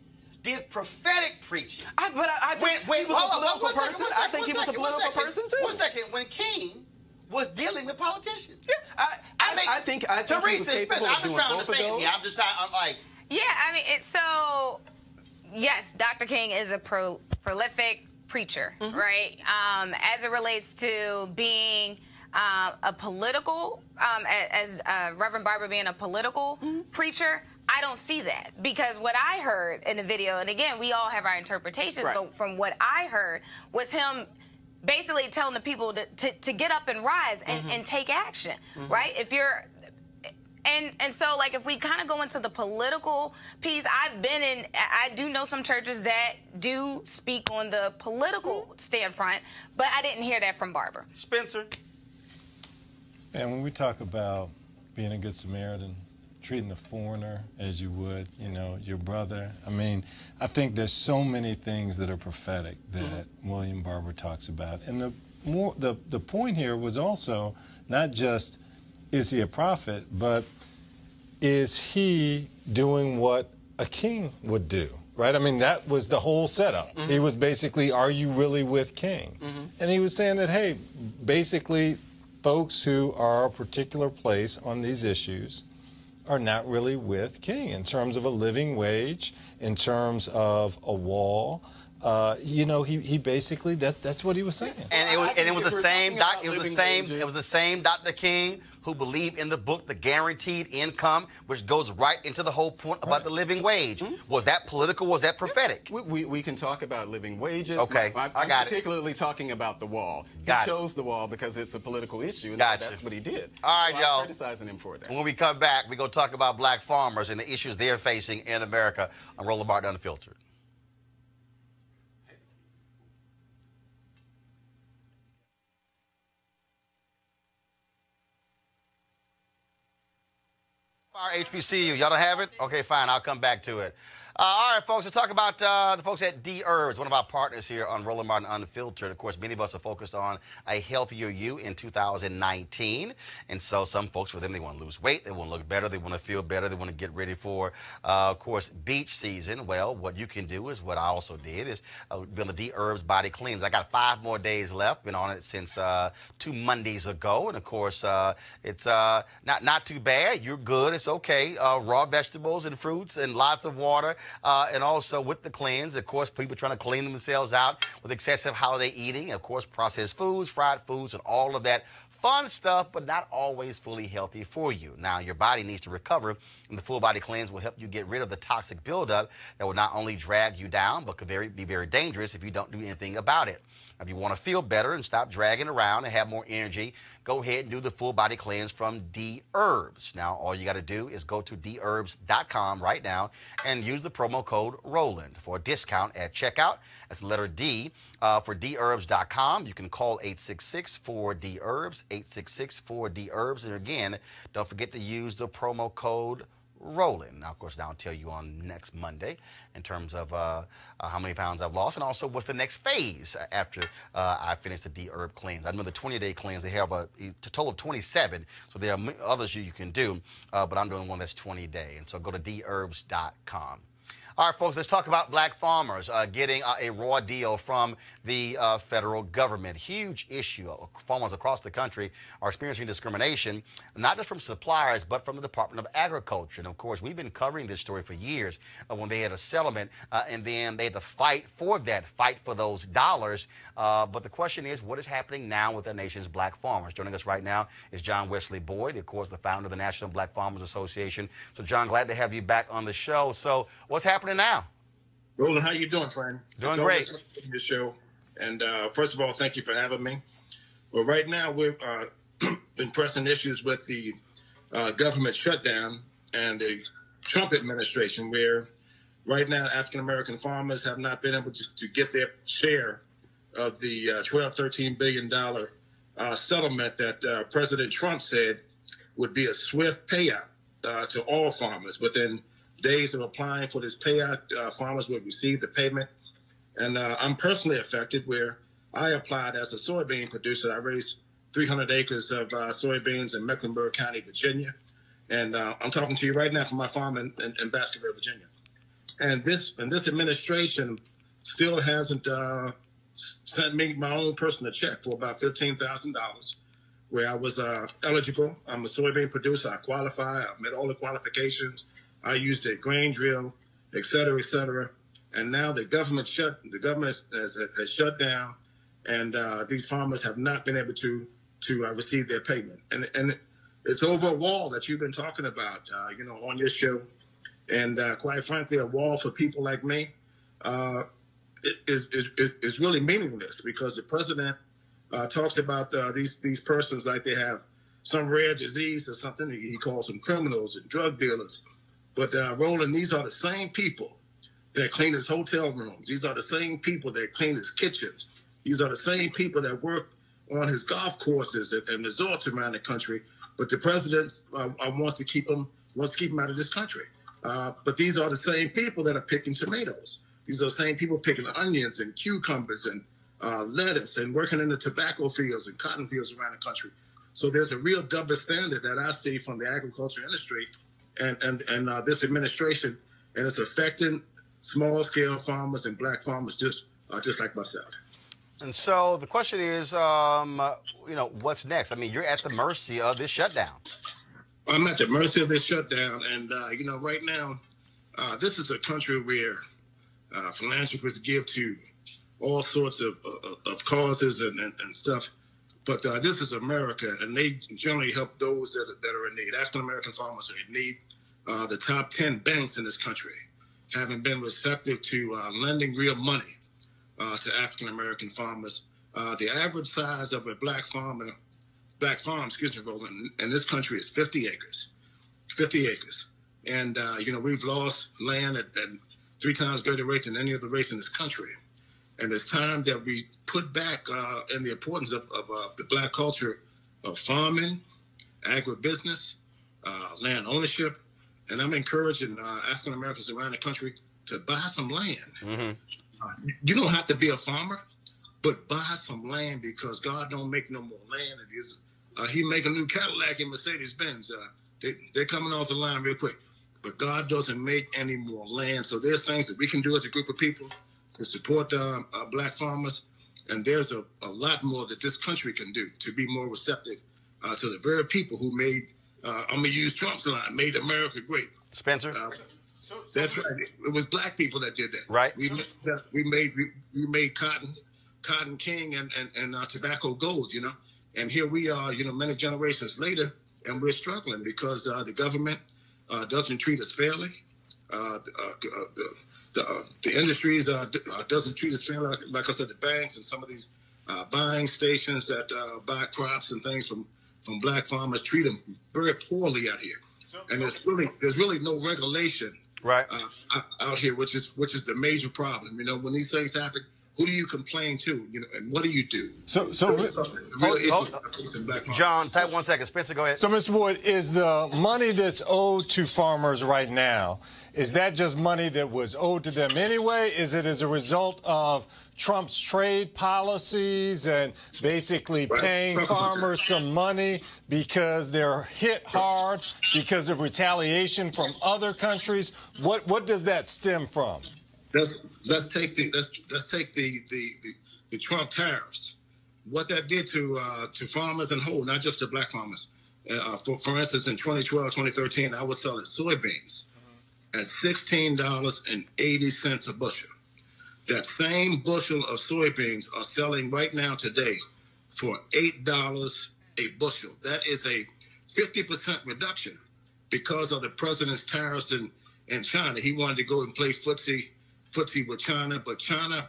did prophetic preaching? I think he was a political person. I think he was a political person too. 1 second. When King was dealing with politicians. Yeah, I think Teresa, I'm just trying to understand here. I'm like. Yeah, I mean, so yes, Dr. King is a prolific preacher, right? As it relates to being a political, as Reverend Barber being a political preacher, I don't see that, because what I heard in the video, and again, we all have our interpretations, but from what I heard was him basically telling the people to get up and rise and take action, right? If you're, and so, like, if we kind of go into the political piece, I do know some churches that do speak on the political stand front, but I didn't hear that from Barber. Spencer? And when we talk about being a good Samaritan, treating the foreigner as you would, your brother. I mean, I think there's so many things that are prophetic that William Barber talks about. And the point here was also not just, is he a prophet, but is he doing what a king would do, right? I mean, that was the whole setup. He was basically, are you really with King? And he was saying that, hey, basically, folks who are a particular place on these issues are not really with King in terms of a living wage, in terms of a wall, you know, he basically that's what he was saying. And it was the same Dr. King who believed in the book, The Guaranteed Income, which goes right into the whole point about the living wage. Was that political? Was that prophetic? We can talk about living wages. Okay, I'm particularly talking about the wall. He chose the wall because it's a political issue, and that's what he did. All right, y'all. I'm criticizing him for that. When we come back, we're going to talk about black farmers and the issues they're facing in America on Roland Martin Unfiltered. HBCU, y'all don't have it? Okay, fine, I'll come back to it. All right, folks, let's talk about the folks at D Herbs, one of our partners here on Roland Martin Unfiltered. Of course, many of us are focused on a healthier you in 2019. And so some folks, for them, they want to lose weight, they want to look better, they want to feel better, they want to get ready for, of course, beach season. Well, what you can do is what I also did is be on the D Herbs Body Cleanse. I got 5 more days left, been on it since 2 Mondays ago. And, of course, it's not too bad. You're good. It's okay. Raw vegetables and fruits and lots of water. And also with the cleanse, of course, people trying to clean themselves out with excessive holiday eating, of course, processed foods, fried foods, and all of that fun stuff, but not always fully healthy for you. Now, your body needs to recover, and the full body cleanse will help you get rid of the toxic buildup that will not only drag you down, but could be very dangerous if you don't do anything about it. If you want to feel better and stop dragging around and have more energy, go ahead and do the full body cleanse from D Herbs. Now, all you got to do is go to dherbs.com right now and use the promo code Roland for a discount at checkout. That's the letter D for dherbs.com. You can call 866-4DHERBS, 866-4DHERBS. And again, don't forget to use the promo code Roland. Now, of course, I'll tell you on next Monday in terms of how many pounds I've lost, and also what's the next phase after I finish the D-Herb cleanse. I know the 20-day cleanse, they have a total of 27, so there are others you can do, but I'm doing one that's 20-day, and so go to dherbs.com. All right, folks, let's talk about black farmers getting a raw deal from the federal government. Huge issue. Farmers across the country are experiencing discrimination, not just from suppliers, but from the Department of Agriculture. And, of course, we've been covering this story for years when they had a settlement, and then they had to fight for those dollars. But the question is, what is happening now with the nation's black farmers? Joining us right now is John Wesley Boyd, of course, the founder of the National Black Farmers Association. So, John, glad to have you back on the show. So what's happening now? Roland, how you doing, friend? Doing great. Your show, and first of all, thank you for having me. Well, right now we've been pressing issues with the government shutdown and the Trump administration, where right now African American farmers have not been able to get their share of the $12-13 billion settlement that President Trump said would be a swift payout to all farmers within days of applying for this payout. Farmers would receive the payment. And I'm personally affected where I applied as a soybean producer. I raised 300 acres of soybeans in Mecklenburg County, Virginia. And I'm talking to you right now from my farm in Baskerville, Virginia. And this administration still hasn't sent me my own personal check for about $15,000, where I was eligible. I'm a soybean producer. I qualify. I met all the qualifications. I used a grain drill, et cetera, et cetera. And now the government has shut down, and these farmers have not been able to receive their payment. And it's over a wall that you've been talking about, on your show. And quite frankly, a wall for people like me is really meaningless, because the president talks about these persons like they have some rare disease or something. He calls them criminals and drug dealers. But Roland, these are the same people that clean his hotel rooms. These are the same people that clean his kitchens. These are the same people that work on his golf courses and resorts around the country. But the president wants to keep them out of this country. But these are the same people that are picking tomatoes. These are the same people picking onions and cucumbers and lettuce and working in the tobacco fields and cotton fields around the country. So there's a real double standard that I see from the agriculture industry and this administration, and it's affecting small-scale farmers and black farmers just like myself. And so the question is, what's next? I mean, you're at the mercy of this shutdown. I'm at the mercy of this shutdown, and right now, this is a country where Philanthropists give to all sorts of causes and stuff. But this is America, and they generally help those that are in need. African-American farmers are in need. The top 10 banks in this country haven't been receptive to lending real money to African-American farmers. The average size of a black farm, Roland, in this country is 50 acres. 50 acres. And, we've lost land at 3 times greater rate than any other race in this country. And it's time that we put back in the importance of the black culture of farming, agribusiness, land ownership. And I'm encouraging African Americans around the country to buy some land. Mm-hmm. You don't have to be a farmer, but buy some land, because God don't make no more land. It is He make a new Cadillac and Mercedes-Benz. They're coming off the line real quick. But God doesn't make any more land. So there's things that we can do as a group of people to support black farmers. And there's a lot more that this country can do to be more receptive to the very people who made, I'm going to use Trump's line, made America great. Spencer? That's right. It was black people that did that. Right. We made cotton king and tobacco gold, And here we are, many generations later, and we're struggling because the government doesn't treat us fairly. The industries doesn't treat us fairly. Like I said, the banks and some of these buying stations that buy crops and things from black farmers treat them very poorly out here. And there's really no regulation out here, which is the major problem. When these things happen, who do you complain to? And what do you do? John, type 1 second. Spencer, go ahead. So, Mr. Boyd, is the money that's owed to farmers right now, is that just money that was owed to them anyway? Is it as a result of Trump's trade policies and basically paying farmers some money because they're hit hard because of retaliation from other countries? What does that stem from? Let's take the Trump tariffs. What that did to farmers in whole, not just to black farmers. For instance, in 2012, 2013, I was selling soybeans at $16.80 a bushel. That same bushel of soybeans are selling right now today for $8 a bushel. That is a 50% reduction because of the president's tariffs in China. He wanted to go and play footsie with China, but China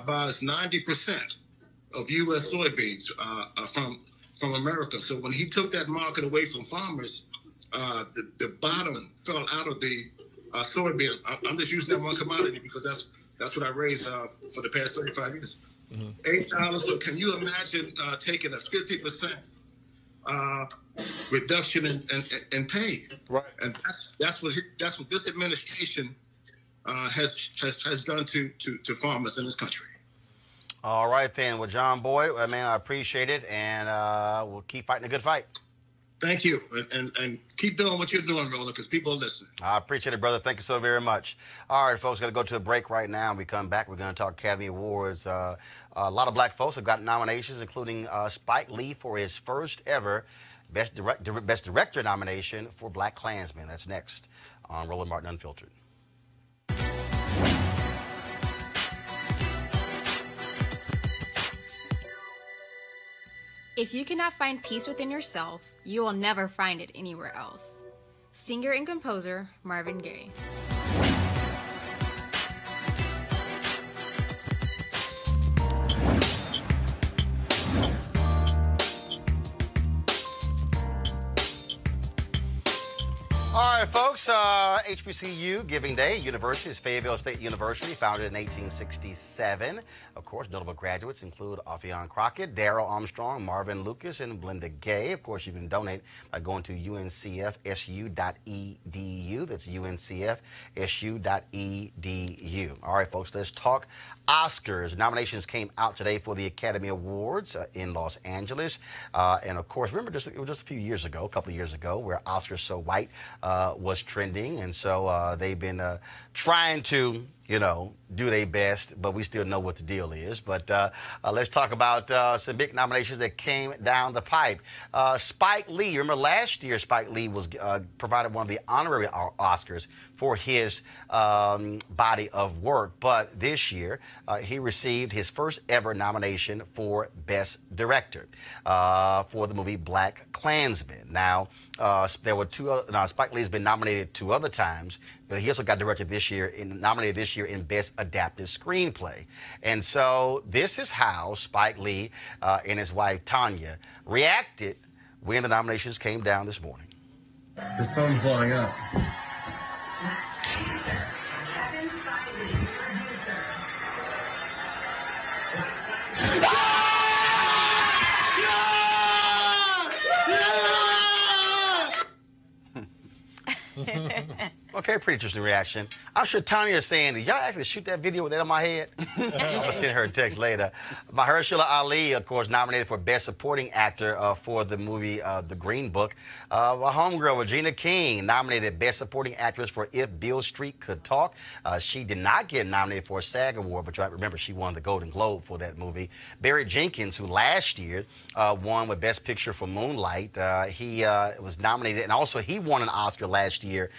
buys 90% of U.S. soybeans from America. So when he took that market away from farmers, the bottom fell out of the soybean. I'm just using that one commodity because that's what I raised for the past 35 years. Mm-hmm. $8. So can you imagine taking a 50% reduction in pay? Right. And that's what this administration has done to farmers in this country. All right, then. Well, John Boyd, I appreciate it, and we'll keep fighting a good fight. Thank you, and keep doing what you're doing, Roland, because people are listening. I appreciate it, brother. Thank you so very much. All right, folks, got to go to a break right now. When we come back, we're going to talk Academy Awards. A lot of black folks have got nominations, including Spike Lee for his first ever Best Director nomination for Black Klansman. That's next on Roland Martin Unfiltered. If you cannot find peace within yourself, you will never find it anywhere else. Singer and composer Marvin Gaye. All right, folks, HBCU Giving Day University is Fayetteville State University, founded in 1867. Of course, notable graduates include Ophion Crockett, Darrell Armstrong, Marvin Lucas, and Belinda Gay. Of course, you can donate by going to uncfsu.edu. That's uncfsu.edu. All right, folks, let's talk Oscars. Nominations came out today for the Academy Awards in Los Angeles. And, of course, remember, it was just a few years ago, a couple of years ago, where Oscars So White was trending, and so they've been trying to, you know, do their best, but we still know what the deal is. But let's talk about some big nominations that came down the pipe. Spike Lee, remember last year Spike Lee was provided one of the honorary Oscars for his body of work, but this year he received his first ever nomination for Best Director for the movie Black Klansman. Now, there were Spike Lee has been nominated 2 other times, but he also got nominated this year in Best Adapted Screenplay. And so this is how Spike Lee and his wife Tanya reacted when the nominations came down this morning. The phone's blowing up. Okay, pretty interesting reaction. I'm sure Tanya is saying, did y'all actually shoot that video with that on my head? I'm going to send her a text later. Mahershala Ali, of course, nominated for Best Supporting Actor for the movie The Green Book. My homegirl, Regina King, nominated Best Supporting Actress for If Beale Street Could Talk. She did not get nominated for a SAG Award, but you remember she won the Golden Globe for that movie. Barry Jenkins, who last year won with Best Picture for Moonlight, he was nominated, and also he won an Oscar last year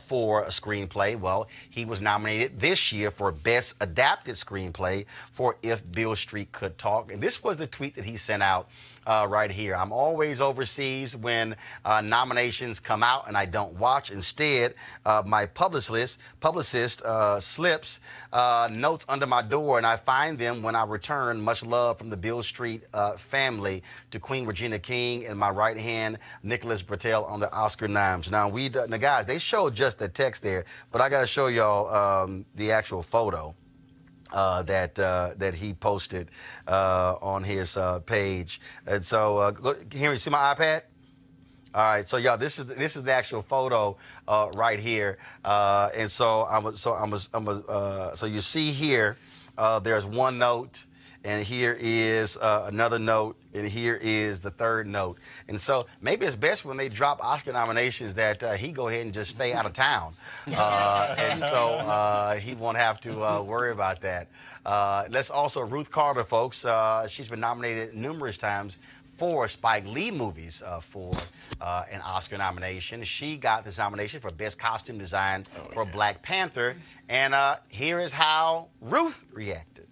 for a screenplay. Well, he was nominated this year for Best Adapted Screenplay for If Beale Street Could Talk. And this was the tweet that he sent out right here. I'm always overseas when nominations come out and I don't watch. Instead, my publicist slips notes under my door and I find them when I return. Much love from the Beale Street family, to Queen Regina King and my right hand, Nicholas Bertel, on the Oscar noms. Now, guys, they showed just the text there, but I got to show y'all the actual photo that he posted on his page. And so, here, you see my iPad? All right, so y'all, this is the actual photo right here. And so so you see here, there's one note, and here is another note, and here is the third note. And so maybe it's best when they drop Oscar nominations that he go ahead and just stay out of town. And so he won't have to worry about that. Let's also, Ruth Carter, folks, she's been nominated numerous times for Spike Lee movies for an Oscar nomination. She got this nomination for Best Costume Design for Black Panther. And here is how Ruth reacted.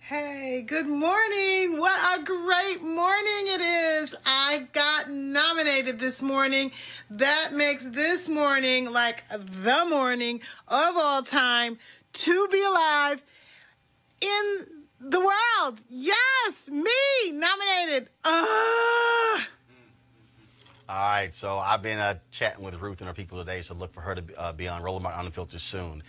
Hey, good morning. What a great morning it is. I got nominated this morning. That makes this morning like the morning of all time to be alive in the world. Yes, me nominated. All right, so I've been chatting with Ruth and her people today, so look for her to be on Roland Martin Unfiltered soon.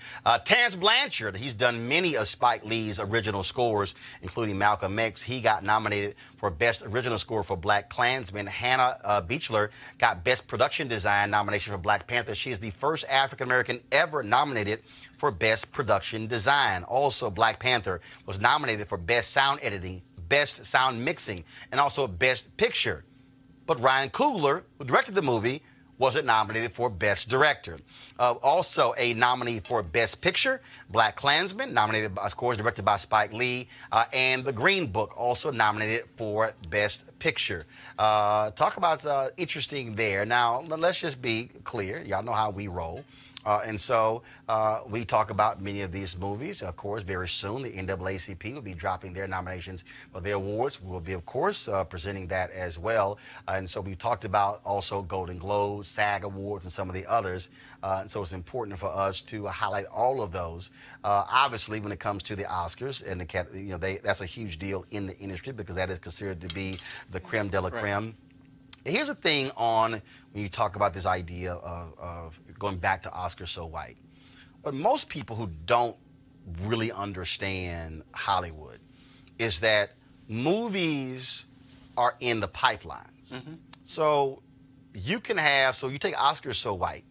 Terrence Blanchard, he's done many of Spike Lee's original scores, including Malcolm X. He got nominated for Best Original Score for Black Klansman. Hannah Beachler got Best Production Design nomination for Black Panther. She is the first African-American ever nominated for Best Production Design. Also, Black Panther was nominated for Best Sound Editing, Best Sound Mixing, and also Best Picture. But Ryan Coogler, who directed the movie, wasn't nominated for Best Director. Also a nominee for Best Picture, Black Klansman, nominated, of course, directed by Spike Lee, and The Green Book, also nominated for Best Picture. Talk about interesting there. Now, let's just be clear. Y'all know how we roll. And so we talk about many of these movies. Of course, very soon, the NAACP will be dropping their nominations for their awards. We'll be, of course, presenting that as well. And so we talked about also Golden Globes, SAG Awards, and some of the others. And so it's important for us to highlight all of those. Obviously, when it comes to the Oscars, and that's a huge deal in the industry because that is considered to be the creme de la creme. Right. Here's the thing on when you talk about this idea of going back to Oscar So White. But most people who don't really understand Hollywood is that movies are in the pipelines. Mm-hmm. So you can have, so you take Oscar So White,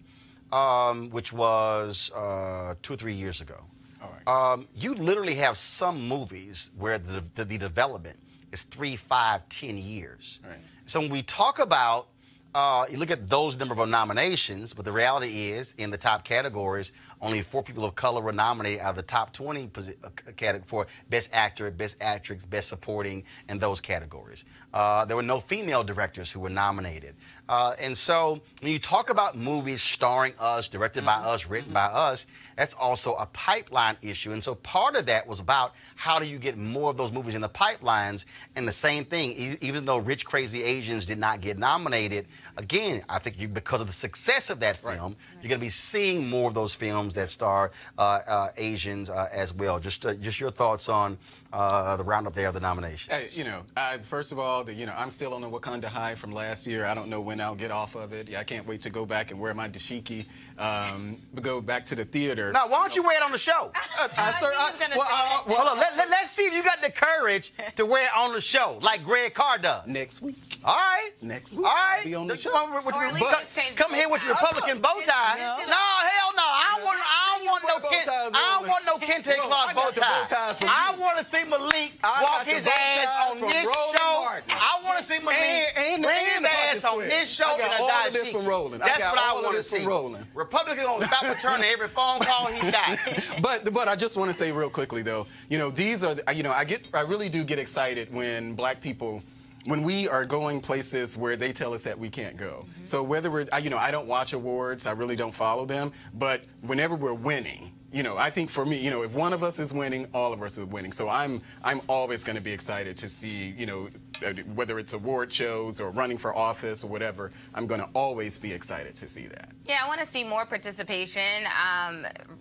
which was 2 or 3 years ago. All right. You literally have some movies where the development is 3, 5, 10 years. Right. So when we talk about you look at those number of nominations, but the reality is, in the top categories, only 4 people of color were nominated out of the top 20 for Best Actor, Best Actress, Best Supporting, and those categories. There were no female directors who were nominated. And so when you talk about movies starring us, directed by us, written by us, that's also a pipeline issue. And so part of that was about how do you get more of those movies in the pipelines. And the same thing, even though Rich Crazy Asians did not get nominated, again, I think because of the success of that film, you're going to be seeing more of those films that star Asians as well. Just your thoughts on the roundup there of the nominations. Hey, first of all, I'm still on the Wakanda high from last year. I don't know when I'll get off of it. I can't wait to go back and wear my dashiki, go back to the theater. Now, why don't you wear it on the show? Hold on, let's see if you got the courage to wear it on the show, like Greg Carr does. Next week. All right. Next week. All right. I'll be on the show. Come here with your Republican bow tie. No, hell no. I don't want no Kente cloth bow tie. I want to see Malik walk his ass on this show. I want to see Malik bring his ass on this show in a dashiki. From Roland. That's what I want to see. Republicans gonna stop returning every phone call he got. But I just want to say real quickly though, these are I really do get excited when black people, when we are going places where they tell us that we can't go. So whether we're, I don't watch awards, I really don't follow them, but whenever we're winning, I think for me, if one of us is winning, all of us are winning. So I'm always going to be excited to see, whether it's award shows or running for office or whatever, I'm going to always be excited to see that. Yeah, I want to see more participation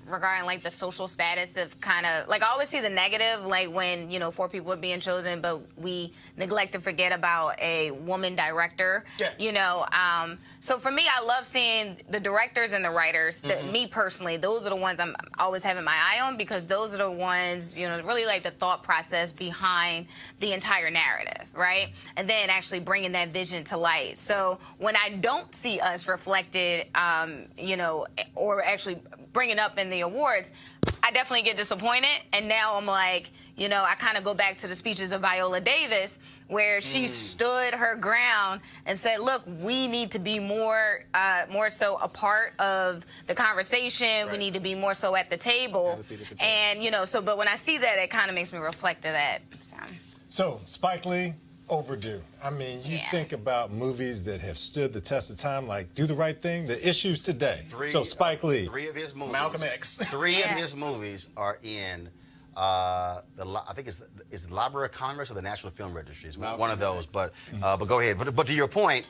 regarding like the social status of kind of like I always see the negative, like when 4 people are being chosen, but we neglect to forget about a woman director. Yeah. So for me, I love seeing the directors and the writers. Me personally, those are the ones I'm always having my eye on because those are the ones really like the thought process behind the entire narrative, right? And then actually bringing that vision to light. So when I don't see us reflected, or actually bring it up in the awards, I definitely get disappointed. And now I'm like, I kind of go back to the speeches of Viola Davis where she stood her ground and said, look, we need to be more so a part of the conversation. Right. We need to be more so at the table. And, but when I see that, it kind of makes me reflect to that. So Spike Lee, overdue. I mean, you think about movies that have stood the test of time, like Do the Right Thing, The Issues Today. Spike Lee. 3 of his movies. Malcolm X. 3 of his movies are in I think it's the Library of Congress or the National Film Registry. It's one of those. But go ahead. But to your point.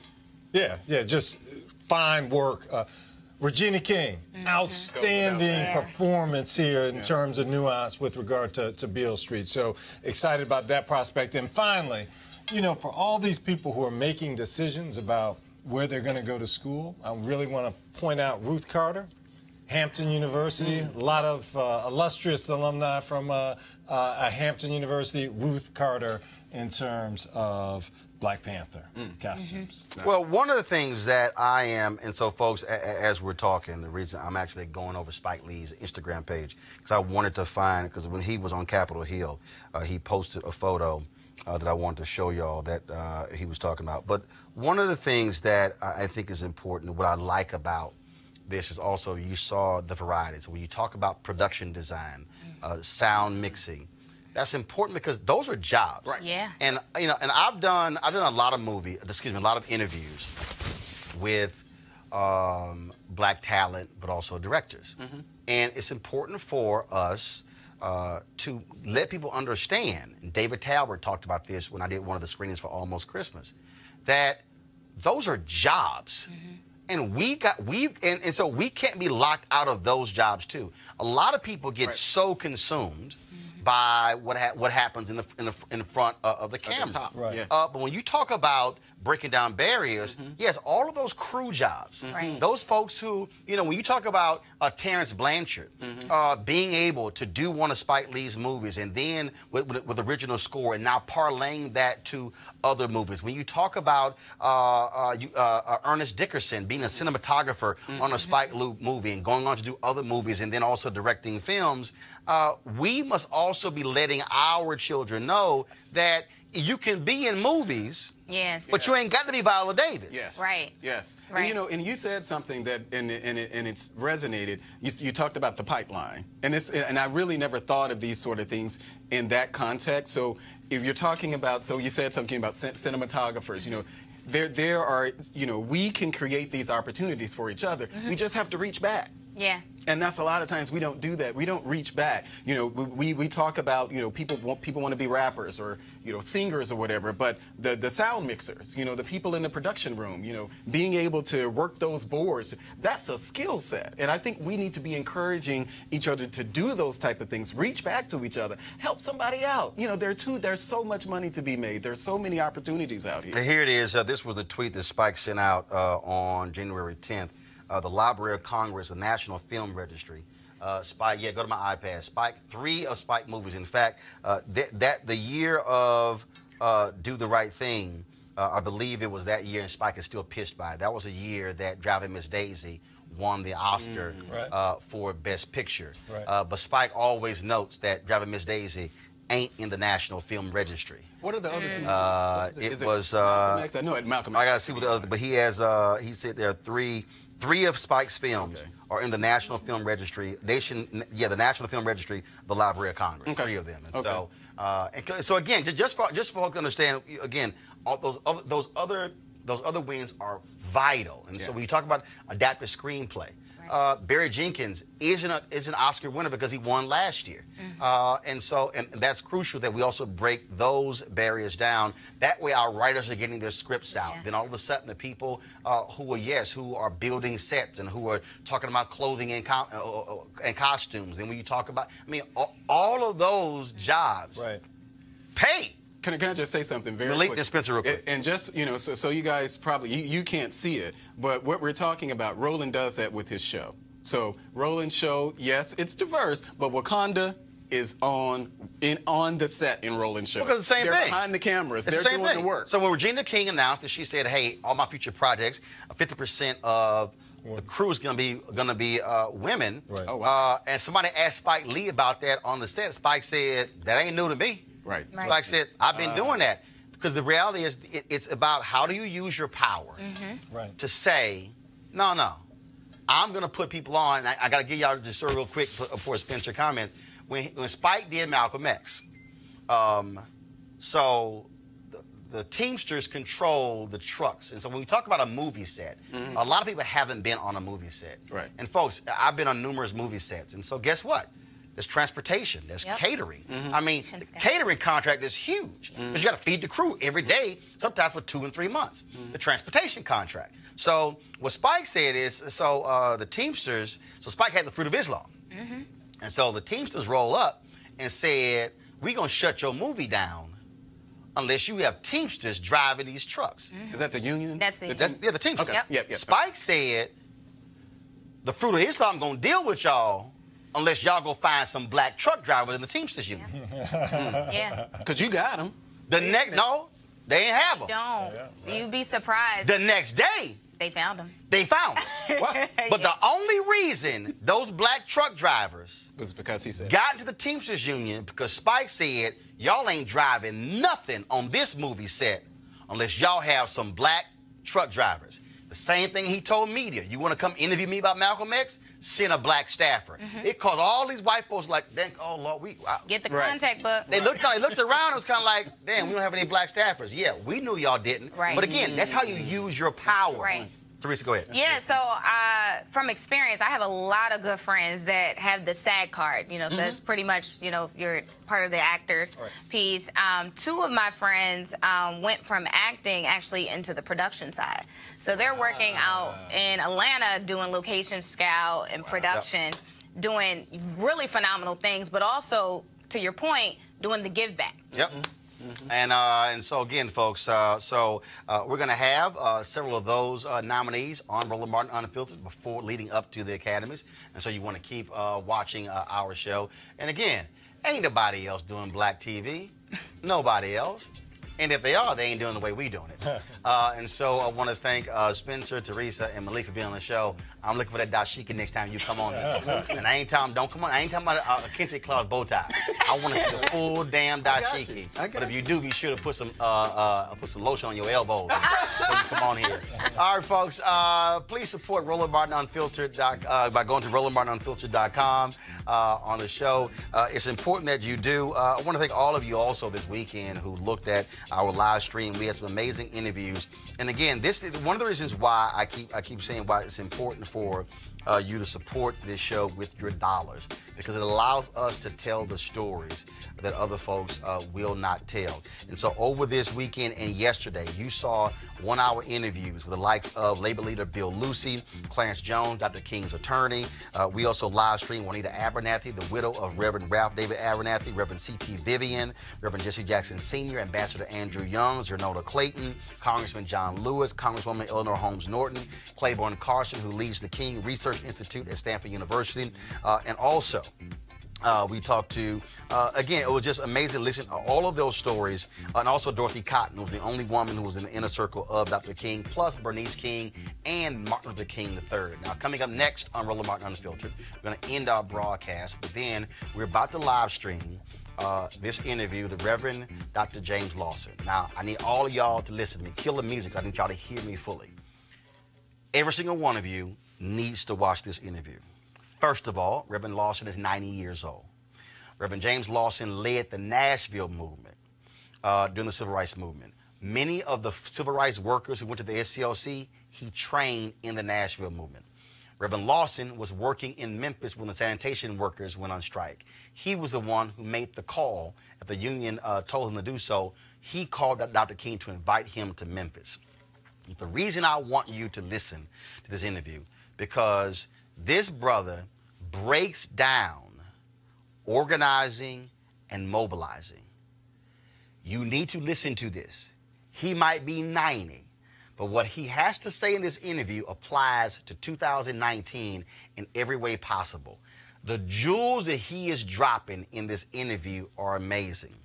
Yeah, just fine work. Regina King, outstanding performance here in terms of nuance with regard to Beale Street. So excited about that prospect. And finally, for all these people who are making decisions about where they're going to go to school, I really want to point out Ruth Carter, Hampton University, a lot of illustrious alumni from Hampton University, Ruth Carter in terms of Black Panther costumes. Well, one of the things that I am, and so folks, as we're talking, the reason I'm actually going over Spike Lee's Instagram page, because I wanted to find, because when he was on Capitol Hill, he posted a photo that I wanted to show y'all that he was talking about. But one of the things that I think is important, what I like about this is also you saw the variety. So when you talk about production design, sound mixing, that's important because those are jobs. Right. Yeah. And and I've done a lot of a lot of interviews with black talent, but also directors. And it's important for us to let people understand. And David Talbert talked about this when I did one of the screenings for Almost Christmas, that those are jobs. And so we can't be locked out of those jobs too. A lot of people get so consumed by what happens in the front of the camera. Top. Right. But when you talk about breaking down barriers, yes, all of those crew jobs, those folks who, when you talk about Terrence Blanchard being able to do one of Spike Lee's movies and then with original score and now parlaying that to other movies. When you talk about Ernest Dickerson being a cinematographer on a Spike Lee movie and going on to do other movies and then also directing films, we must also be letting our children know that you can be in movies, yes, but you ain't got to be Viola Davis. Yes. Right. Yes. Right. And, you know, and you said something that, and it's resonated. You talked about the pipeline, and I really never thought of these sort of things in that context. So if you're talking about, so you said something about cinematographers, you know. There are, you know, we can create these opportunities for each other. We just have to reach back. Yeah. And that's a lot of times we don't do that. We don't reach back. You know, we talk about, you know, people want to be rappers or, you know, singers or whatever, but the sound mixers, you know, the people in the production room, you know, being able to work those boards, that's a skill set. And I think we need to be encouraging each other to do those type of things, reach back to each other, help somebody out. You know, there's so much money to be made. There's so many opportunities out here. Here it is. This was a tweet that Spike sent out on January 10th. The Library of Congress, the National Film Registry. Spike, go to my iPad. Spike, 3 of Spike movies. In fact, the year of Do the Right Thing, I believe it was that year, and Spike is still pissed by it. That was a year that Driving Miss Daisy won the Oscar for Best Picture. Right. But Spike always notes that Driving Miss Daisy ain't in the National Film Registry. What are the other two movies? It was Malcolm X. I know it, Malcolm X. I got to see what the other, but he said there are three of Spike's films are in the National Film Registry. The National Film Registry, the Library of Congress. Okay. 3 of them. And so again, just for folks to understand, again, all those other wins are vital. And so when you talk about adaptive screenplay, Barry Jenkins is an Oscar winner because he won last year. And that's crucial that we also break those barriers down. That way our writers are getting their scripts out. Then all of a sudden the people who are building sets and who are talking about clothing and costumes. Then when you talk about, all of those jobs pay. Can I just say something very quick? Dispenser real quick. And just, you know, so you guys probably, you can't see it, but what we're talking about, Roland does that with his show. So Roland's show, yes, it's diverse, but Wakanda is on the set in Roland's show. Because the same They're thing. behind the cameras. It's They're doing the work. So when Regina King announced that, she said, hey, all my future projects, 50% of the crew is going to be women. Right. Oh, wow. And somebody asked Spike Lee about that on the set. Spike said, that ain't new to me. Right. Spike said, I've been doing that. Because the reality is, it's about how do you use your power to say, no, I'm going to put people on. I got to give y'all just real quick before Spencer comments. When Spike did Malcolm X, so the Teamsters control the trucks. And so when we talk about a movie set, a lot of people haven't been on a movie set. Right. And folks, I've been on numerous movie sets. And so guess what? There's transportation. There's catering. The catering contract is huge because you got to feed the crew every day, sometimes for 2 and 3 months. The transportation contract. So what Spike said is, the Teamsters, so Spike had the Fruit of Islam. And so the Teamsters roll up and said, we're going to shut your movie down unless you have Teamsters driving these trucks. Is that the union? That's the the Teamsters. Okay. Yep. Spike said, the Fruit of Islam going to deal with y'all unless y'all go find some black truck drivers in the Teamsters union. Because you got them. No, they ain't have them. Don't. You'd be surprised. The next day, they found them. But the only reason those black truck drivers was because he said got into the Teamsters union because Spike said, y'all ain't driving nothing on this movie set unless y'all have some black truck drivers. The same thing he told media. You want to come interview me about Malcolm X? Send a black staffer. It caused all these white folks like, oh Lord, get the contact book. They looked around, it was kind of like, damn, we don't have any black staffers. Yeah, we knew y'all didn't. Right. But again, that's how you use your power. Right. Teresa, go ahead. Yeah, so from experience, I have a lot of good friends that have the SAG card, you know, so that's pretty much, you know, you're part of the actors piece. 2 of my friends went from acting actually into the production side. So they're working out in Atlanta doing location scout and production, doing really phenomenal things, but also, to your point, doing the give back. And so again, folks, we're going to have several of those nominees on Roland Martin Unfiltered leading up to the Academies. And so you want to keep watching our show. And again, ain't nobody else doing black TV. Nobody else. And if they are, they ain't doing the way we doing it. And so I want to thank Spencer, Teresa, and Malik for being on the show. I'm looking for that dashiki next time you come on. And I ain't talking, don't come on. I ain't talking about a kente cloth bow tie. I want to see the full damn dashiki. But if you do, be sure to put some lotion on your elbows before you come on here. All right, folks. Please support Roland Martin Unfiltered by going to RolandMartinUnfiltered.com on the show. It's important that you do. I want to thank all of you also this weekend who looked at our live stream. We had some amazing interviews. And again, this is one of the reasons why I keep saying why it's important for you to support this show with your dollars, because it allows us to tell the stories that other folks will not tell. And so over this weekend and yesterday, you saw 1 hour interviews with the likes of Labor Leader Bill Lucy, Clarence Jones, Dr. King's attorney. We also live streamed Juanita Abernathy, the widow of Reverend Ralph David Abernathy, Reverend C.T. Vivian, Reverend Jesse Jackson Sr., Ambassador Andrew Young, Zernoda Clayton, Congressman John Lewis, Congresswoman Eleanor Holmes Norton, Claiborne Carson, who leads the King Research Institute at Stanford University, and also we talked to, again, it was just amazing to listen to all of those stories, and also Dorothy Cotton, who was the only woman who was in the inner circle of Dr. King, plus Bernice King and Martin Luther King III. Now, coming up next on Roland Martin Unfiltered, we're going to end our broadcast, but then we're about to live stream this interview, the Reverend Dr. James Lawson. Now, I need all of y'all to listen to me. Kill the music. I need y'all to hear me fully. Every single one of you needs to watch this interview. First of all, Reverend Lawson is 90 years old. Reverend James Lawson led the Nashville movement during the Civil Rights Movement. Many of the civil rights workers who went to the SCLC, he trained in the Nashville movement. Reverend Lawson was working in Memphis when the sanitation workers went on strike. He was the one who made the call. If the union told him to do so, he called Dr. King to invite him to Memphis. The reason I want you to listen to this interview, because this brother breaks down organizing and mobilizing. You need to listen to this. He might be 90, but what he has to say in this interview applies to 2019 in every way possible. The jewels that he is dropping in this interview are amazing.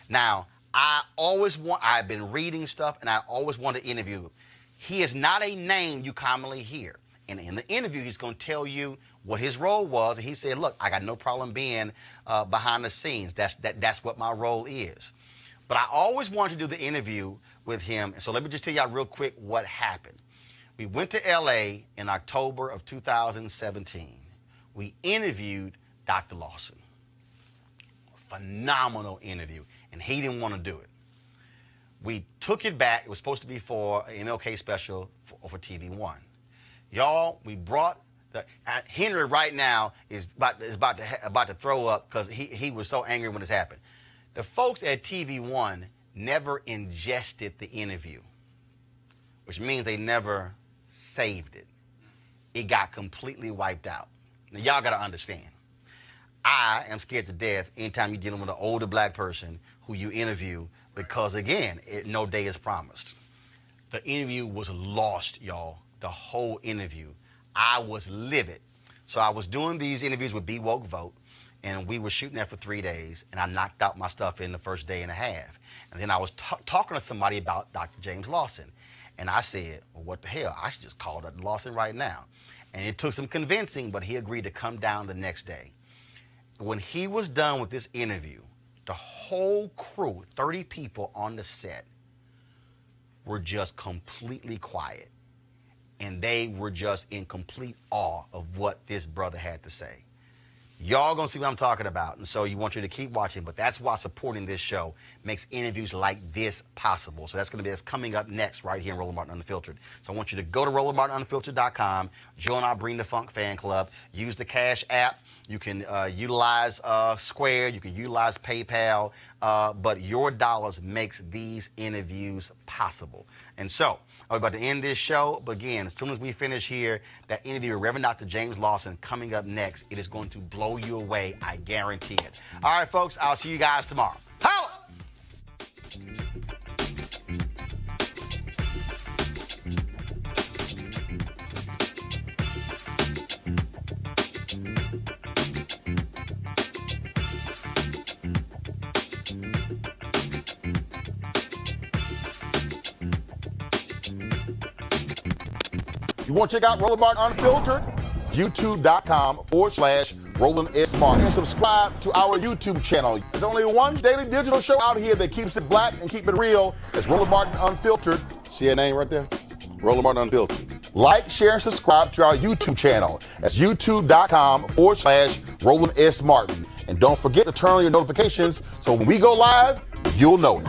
Now, I've been reading stuff, and I always want to interview him. He is not a name you commonly hear. And in the interview, he's going to tell you what his role was. And he said, look, I got no problem being behind the scenes. That's what my role is. But I always wanted to do the interview with him. So let me just tell y'all real quick what happened. We went to L.A. in October of 2017. We interviewed Dr. Lawson. Phenomenal interview. And he didn't want to do it. We took it back. It was supposed to be for an MLK special for TV One. Y'all, we brought Henry right now is about to throw up because he was so angry when this happened. The folks at TV One never ingested the interview, which means they never saved it. It got completely wiped out. Now, y'all got to understand. I am scared to death anytime you're dealing with an older black person who you interview because, again, no day is promised. The interview was lost, y'all. The whole interview. I was livid. So I was doing these interviews with Be Woke Vote, and we were shooting that for 3 days, and I knocked out my stuff in the first day and a half. And then I was talking to somebody about Dr. James Lawson, and I said, well, what the hell? I should just call Dr. Lawson right now. And it took some convincing, but he agreed to come down the next day. When he was done with this interview, the whole crew, 30 people on the set, were just completely quiet. And they were just in complete awe of what this brother had to say. Y'all gonna see what I'm talking about. And so you want you to keep watching, but that's why supporting this show makes interviews like this possible. So that's coming up next right here in Roland Martin Unfiltered. So I want you to go to RolandMartinUnfiltered.com, join our Bring the Funk fan club, use the Cash app. You can utilize Square, you can utilize PayPal, but your dollars makes these interviews possible. And so, we're about to end this show, but again, as soon as we finish here, that interview with Reverend Dr. James Lawson coming up next, it is going to blow you away, I guarantee it. All right, folks, I'll see you guys tomorrow. Power! You want to check out Roland Martin Unfiltered? YouTube.com/Roland S. Martin. And subscribe to our YouTube channel. There's only one daily digital show out here that keeps it black and keep it real. It's Roland Martin Unfiltered. See a name right there? Roland Martin Unfiltered. Like, share, and subscribe to our YouTube channel. That's YouTube.com/Roland S. Martin. And don't forget to turn on your notifications so when we go live, you'll know it.